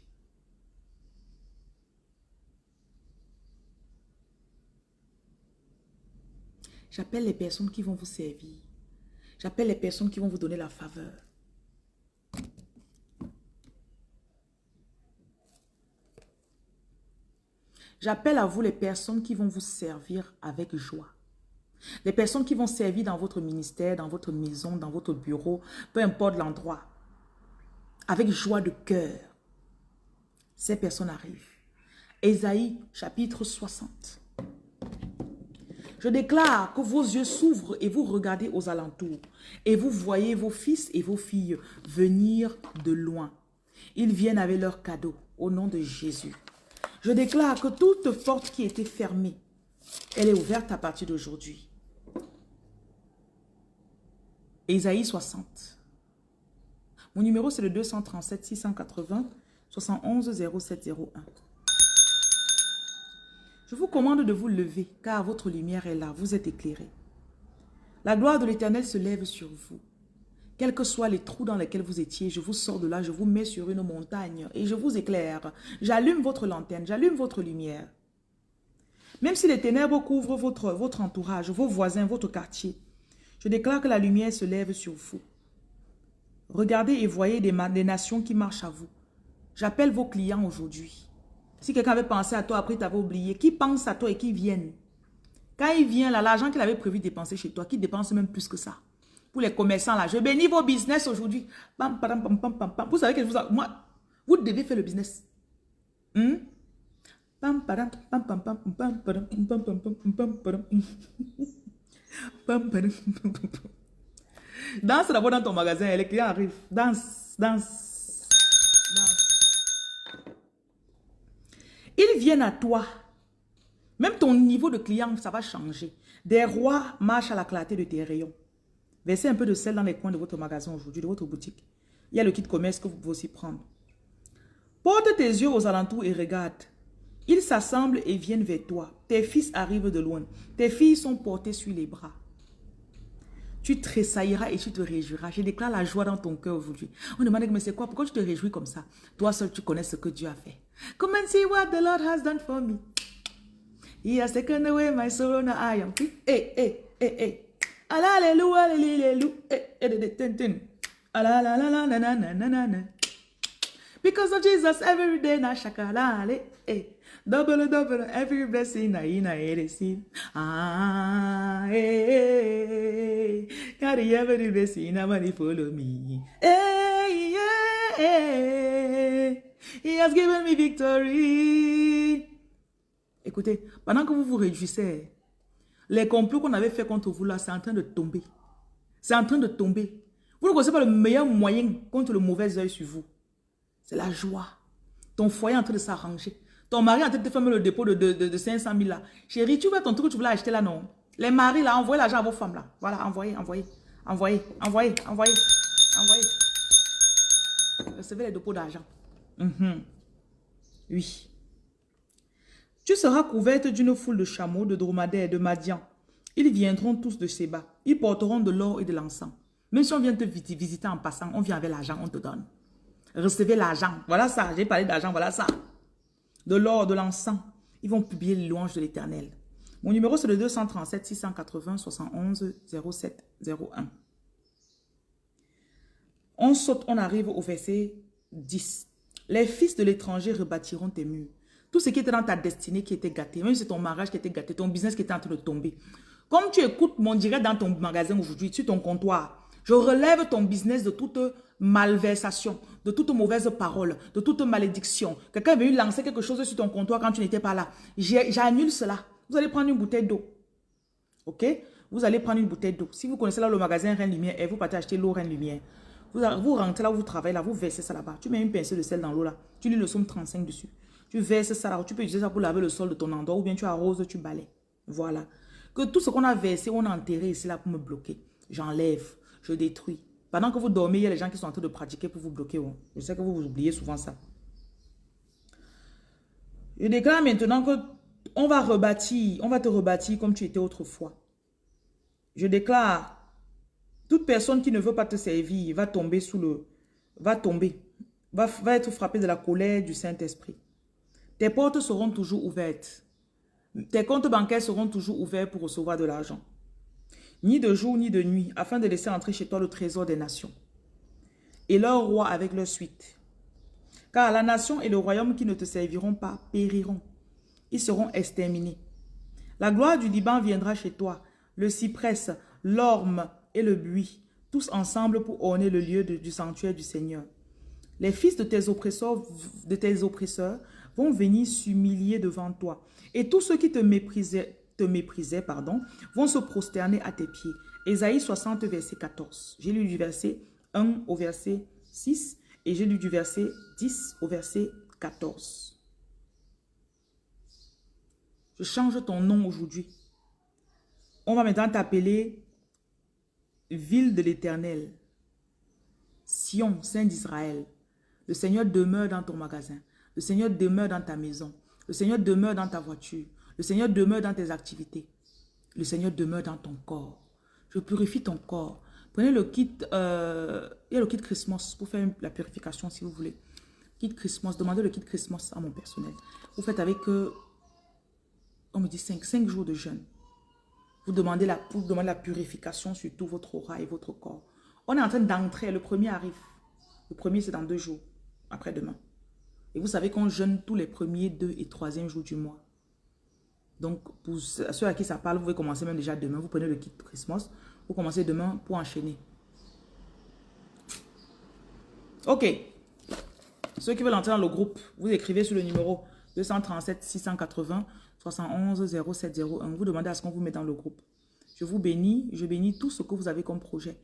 J'appelle les personnes qui vont vous servir. J'appelle les personnes qui vont vous donner la faveur. J'appelle à vous les personnes qui vont vous servir avec joie. Les personnes qui vont servir dans votre ministère, dans votre maison, dans votre bureau, peu importe l'endroit, avec joie de cœur. Ces personnes arrivent. Ésaïe, chapitre 60. Je déclare que vos yeux s'ouvrent et vous regardez aux alentours. Et vous voyez vos fils et vos filles venir de loin. Ils viennent avec leurs cadeaux au nom de Jésus. Je déclare que toute porte qui était fermée, elle est ouverte à partir d'aujourd'hui. Ésaïe 60. Mon numéro c'est le 237 680 71 0701. Je vous commande de vous lever, car votre lumière est là, vous êtes éclairés. La gloire de l'Éternel se lève sur vous. Quels que soient les trous dans lesquels vous étiez, je vous sors de là, je vous mets sur une montagne et je vous éclaire. J'allume votre lanterne, j'allume votre lumière. Même si les ténèbres couvrent votre entourage, vos voisins, votre quartier, je déclare que la lumière se lève sur vous. Regardez et voyez des nations qui marchent à vous. J'appelle vos clients aujourd'hui. Si quelqu'un avait pensé à toi, après t'avais oublié, qui pense à toi et qui viennent. Quand il vient là, l'argent qu'il avait prévu dépenser chez toi, qu'il dépense même plus que ça. Pour les commerçants là, je bénis vos business aujourd'hui. Pam, pam, pam, pam, pam, pam. Vous savez que moi, vous devez faire le business. Hmm? Pam, padam, pam, pam, pam, pam, padam, pam, pam, pam, pam, pam, padam. Pam, padam, pam, pam, pam. Danse d'abord dans ton magasin, les clients arrivent. Danse, danse, danse. Ils viennent à toi. Même ton niveau de client, ça va changer. Des rois marchent à la clarté de tes rayons. Versez un peu de sel dans les coins de votre magasin aujourd'hui, de votre boutique. Il y a le kit commerce que vous pouvez aussi prendre. Porte tes yeux aux alentours et regarde. Ils s'assemblent et viennent vers toi. Tes fils arrivent de loin. Tes filles sont portées sur les bras. Tu tressailleras et tu te réjouiras. Je déclare la joie dans ton cœur aujourd'hui. On demande, mais c'est quoi? Pourquoi tu te réjouis comme ça? Toi seul, tu connais ce que Dieu a fait. Come and see what the Lord has done for me. He has taken away my sorrow, now I am free. Hey, hey, hey, hey. Alléluia, alléluia, alléluia. Because of Jesus, every day na shakalale. Hey. Double, double, every blessing I receive. Ah, hey, carry every blessing, I follow me. Hey, yeah, hey. He has given me victory. Écoutez, pendant que vous vous réjouissez, les complots qu'on avait fait contre vous là, c'est en train de tomber. C'est en train de tomber. Vous ne connaissez pas le meilleur moyen contre le mauvais œil sur vous. C'est la joie. Ton foyer est en train de s'arranger. Ton mari est en train de te fermer le dépôt de 500 000 là. Chérie, tu vois ton truc que tu voulais acheter là, non? Les maris là, envoyez l'argent à vos femmes là. Voilà, envoyez, envoyez, envoyez, envoyez, envoyez, envoyez. Recevez les dépôts d'argent. Oui. Tu seras couverte d'une foule de chameaux, de dromadaires, de Madian. Ils viendront tous de Séba. Ils porteront de l'or et de l'encens. Même si on vient te visiter en passant, on vient avec l'argent, on te donne. Recevez l'argent. Voilà ça, j'ai parlé d'argent, voilà ça. De l'or, de l'encens. Ils vont publier les louanges de l'Éternel. Mon numéro, c'est le 237 680 71 07 01. On saute, on arrive au verset 10. Les fils de l'étranger rebâtiront tes murs. Tout ce qui était dans ta destinée qui était gâté, même si c'est ton mariage qui était gâté, ton business qui était en train de tomber. Comme tu écoutes mon direct dans ton magasin aujourd'hui, sur ton comptoir, je relève ton business de toute malversation, de toute mauvaise parole, de toute malédiction. Quelqu'un est venu lancer quelque chose sur ton comptoir quand tu n'étais pas là. J'annule cela. Vous allez prendre une bouteille d'eau. Ok? Vous allez prendre une bouteille d'eau. Si vous connaissez là le magasin Reine Lumière et vous partez acheter l'eau Reine Lumière, vous rentrez là où vous travaillez, là, vous versez ça là-bas. Tu mets une pincée de sel dans l'eau là. Tu lis le psaume 35 dessus. Tu verses ça là. Tu peux utiliser ça pour laver le sol de ton endroit ou bien tu arroses, tu balais. Voilà. Que tout ce qu'on a versé, on a enterré ici là pour me bloquer. J'enlève, je détruis. Pendant que vous dormez, il y a les gens qui sont en train de pratiquer pour vous bloquer. Oh. Je sais que vous oubliez souvent ça. Je déclare maintenant que on va te rebâtir comme tu étais autrefois. Je déclare, toute personne qui ne veut pas te servir va tomber va être frappée de la colère du Saint-Esprit. Tes portes seront toujours ouvertes. Tes comptes bancaires seront toujours ouverts pour recevoir de l'argent. Ni de jour ni de nuit, afin de laisser entrer chez toi le trésor des nations. Et leur roi avec leur suite. Car la nation et le royaume qui ne te serviront pas périront. Ils seront exterminés. La gloire du Liban viendra chez toi, le cyprès, l'orme et le buis, tous ensemble pour orner le lieu du sanctuaire du Seigneur. Les fils de tes oppresseurs vont venir s'humilier devant toi. Et tous ceux qui te méprisaient, vont se prosterner à tes pieds. Ésaïe 60, verset 14. J'ai lu du verset 1 au verset 6 et j'ai lu du verset 10 au verset 14. Je change ton nom aujourd'hui. On va maintenant t'appeler ville de l'Éternel. Sion, Saint d'Israël. Le Seigneur demeure dans ton magasin. Le Seigneur demeure dans ta maison. Le Seigneur demeure dans ta voiture. Le Seigneur demeure dans tes activités. Le Seigneur demeure dans ton corps. Je purifie ton corps. Prenez le kit, il y a le kit Christmas pour faire la purification si vous voulez. Kit Christmas, demandez le kit Christmas à mon personnel. Vous faites avec, on me dit 5 jours de jeûne. Vous demandez la purification sur tout votre aura et votre corps. On est en train d'entrer, le premier arrive. Le premier c'est dans 2 jours, après-demain. Et vous savez qu'on jeûne tous les premiers, 2 et 3e jours du mois. Donc, pour ceux à qui ça parle, vous pouvez commencer même déjà demain. Vous prenez le kit Christmas. Vous commencez demain pour enchaîner. Ok. Ceux qui veulent entrer dans le groupe, vous écrivez sur le numéro 237 680 71 0701. Vous demandez à ce qu'on vous mette dans le groupe. Je vous bénis. Je bénis tout ce que vous avez comme projet.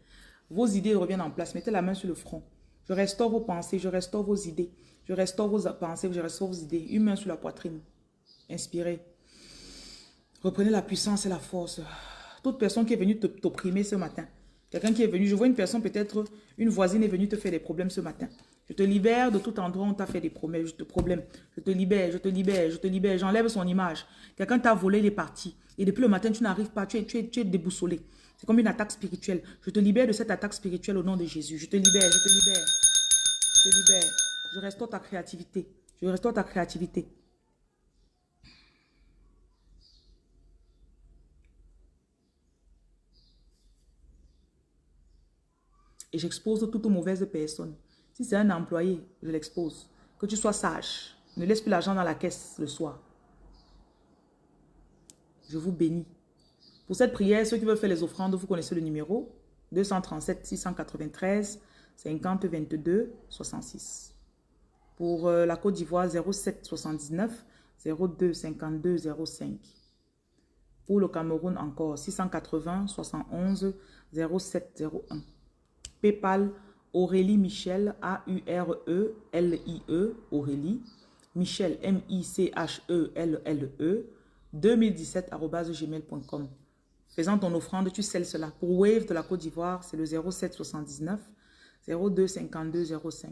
Vos idées reviennent en place. Mettez la main sur le front. Je restaure vos pensées. Je restaure vos idées. Je restaure vos pensées. Je restaure vos idées. Une main sur la poitrine. Inspirez. Reprenez la puissance et la force. Toute personne qui est venue t'opprimer ce matin. Quelqu'un qui est venu. Je vois une personne, peut-être une voisine est venue te faire des problèmes ce matin. Je te libère de tout endroit où on t'a fait des problèmes. Je te libère, je te libère, je te libère. J'enlève son image. Quelqu'un t'a volé, il est parti. Et depuis le matin, tu n'arrives pas. Tu es déboussolé. C'est comme une attaque spirituelle. Je te libère de cette attaque spirituelle au nom de Jésus. Je te libère, je te libère. Je te libère. Je restaure ta créativité. Je restaure ta créativité. Et j'expose toute mauvaise personne. Si c'est un employé, je l'expose. Que tu sois sage. Ne laisse plus l'argent dans la caisse le soir. Je vous bénis. Pour cette prière, ceux qui veulent faire les offrandes, vous connaissez le numéro 237 693 50 22 66. Pour la Côte d'Ivoire, 07 79 02 52 05. Pour le Cameroun encore, 680 71 07 01. PayPal, Aurélie Michel, A-U-R-E-L-I-E, Aurélie, Michel, M-I-C-H-E-L-L-E, 2017@gmail.com. Faisant ton offrande, tu scelles cela. Pour Wave de la Côte d'Ivoire, c'est le 07 79 02 52 05.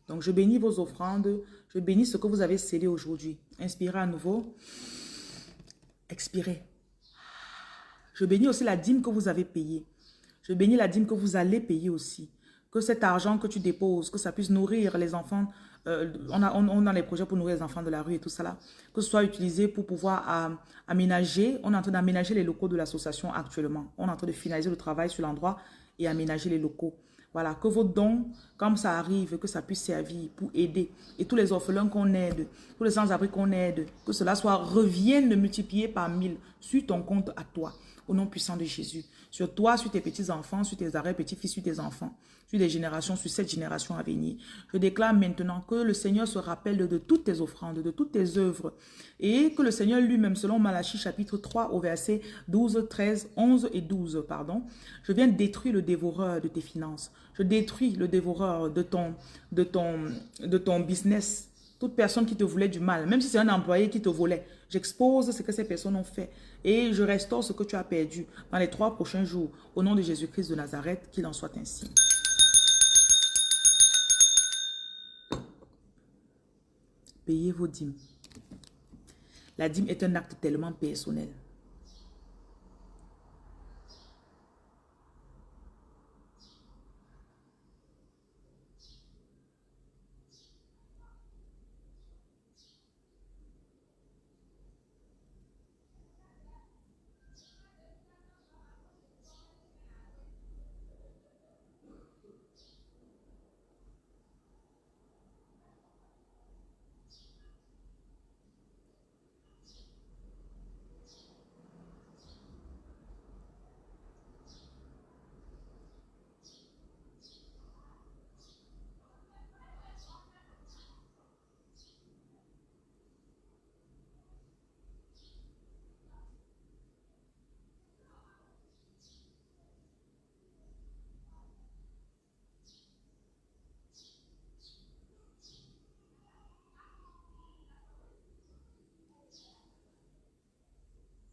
Donc, je bénis vos offrandes. Je bénis ce que vous avez scellé aujourd'hui. Inspirez à nouveau. Expirez. Je bénis aussi la dîme que vous avez payée. Je bénis la dîme que vous allez payer aussi. Que cet argent que tu déposes, que ça puisse nourrir les enfants. On a les projets pour nourrir les enfants de la rue et tout ça là. Que ce soit utilisé pour pouvoir aménager. On est en train d'aménager les locaux de l'association actuellement. On est en train de finaliser le travail sur l'endroit et aménager les locaux. Voilà, que vos dons, comme ça arrive, que ça puisse servir pour aider. Et tous les orphelins qu'on aide, tous les sans-abri qu'on aide, que cela revienne multiplié par 1000 sur ton compte à toi. Au nom puissant de Jésus. Sur toi, sur tes petits-enfants, sur tes arrière-petits-fils, sur tes enfants, sur les générations, sur cette génération à venir. Je déclare maintenant que le Seigneur se rappelle de toutes tes offrandes, de toutes tes œuvres. Et que le Seigneur lui-même, selon Malachie chapitre 3 au verset 12, 13, 11 et 12, pardon, je viens détruire le dévoreur de tes finances. Je détruis le dévoreur de ton business. Toute personne qui te voulait du mal, même si c'est un employé qui te volait, j'expose ce que ces personnes ont fait et je restaure ce que tu as perdu dans les 3 prochains jours. Au nom de Jésus-Christ de Nazareth, qu'il en soit ainsi. Payez vos dîmes. La dîme est un acte tellement personnel.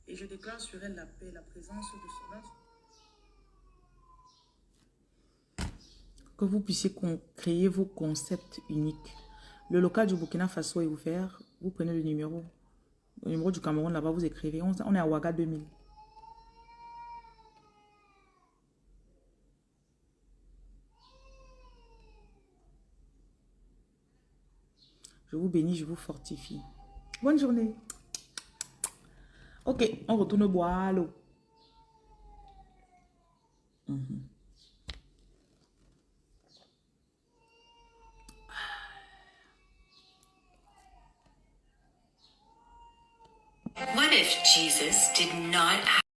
Et je déclare sur elle la paix, la présence de son âme. Que vous puissiez créer vos concepts uniques. Le local du Burkina Faso est ouvert. Vous prenez le numéro du Cameroun, là-bas, vous écrivez. On est à Ouaga 2000. Je vous bénis, je vous fortifie. Bonne journée. Ok, on retourne boire l'eau. What if if Jesus did not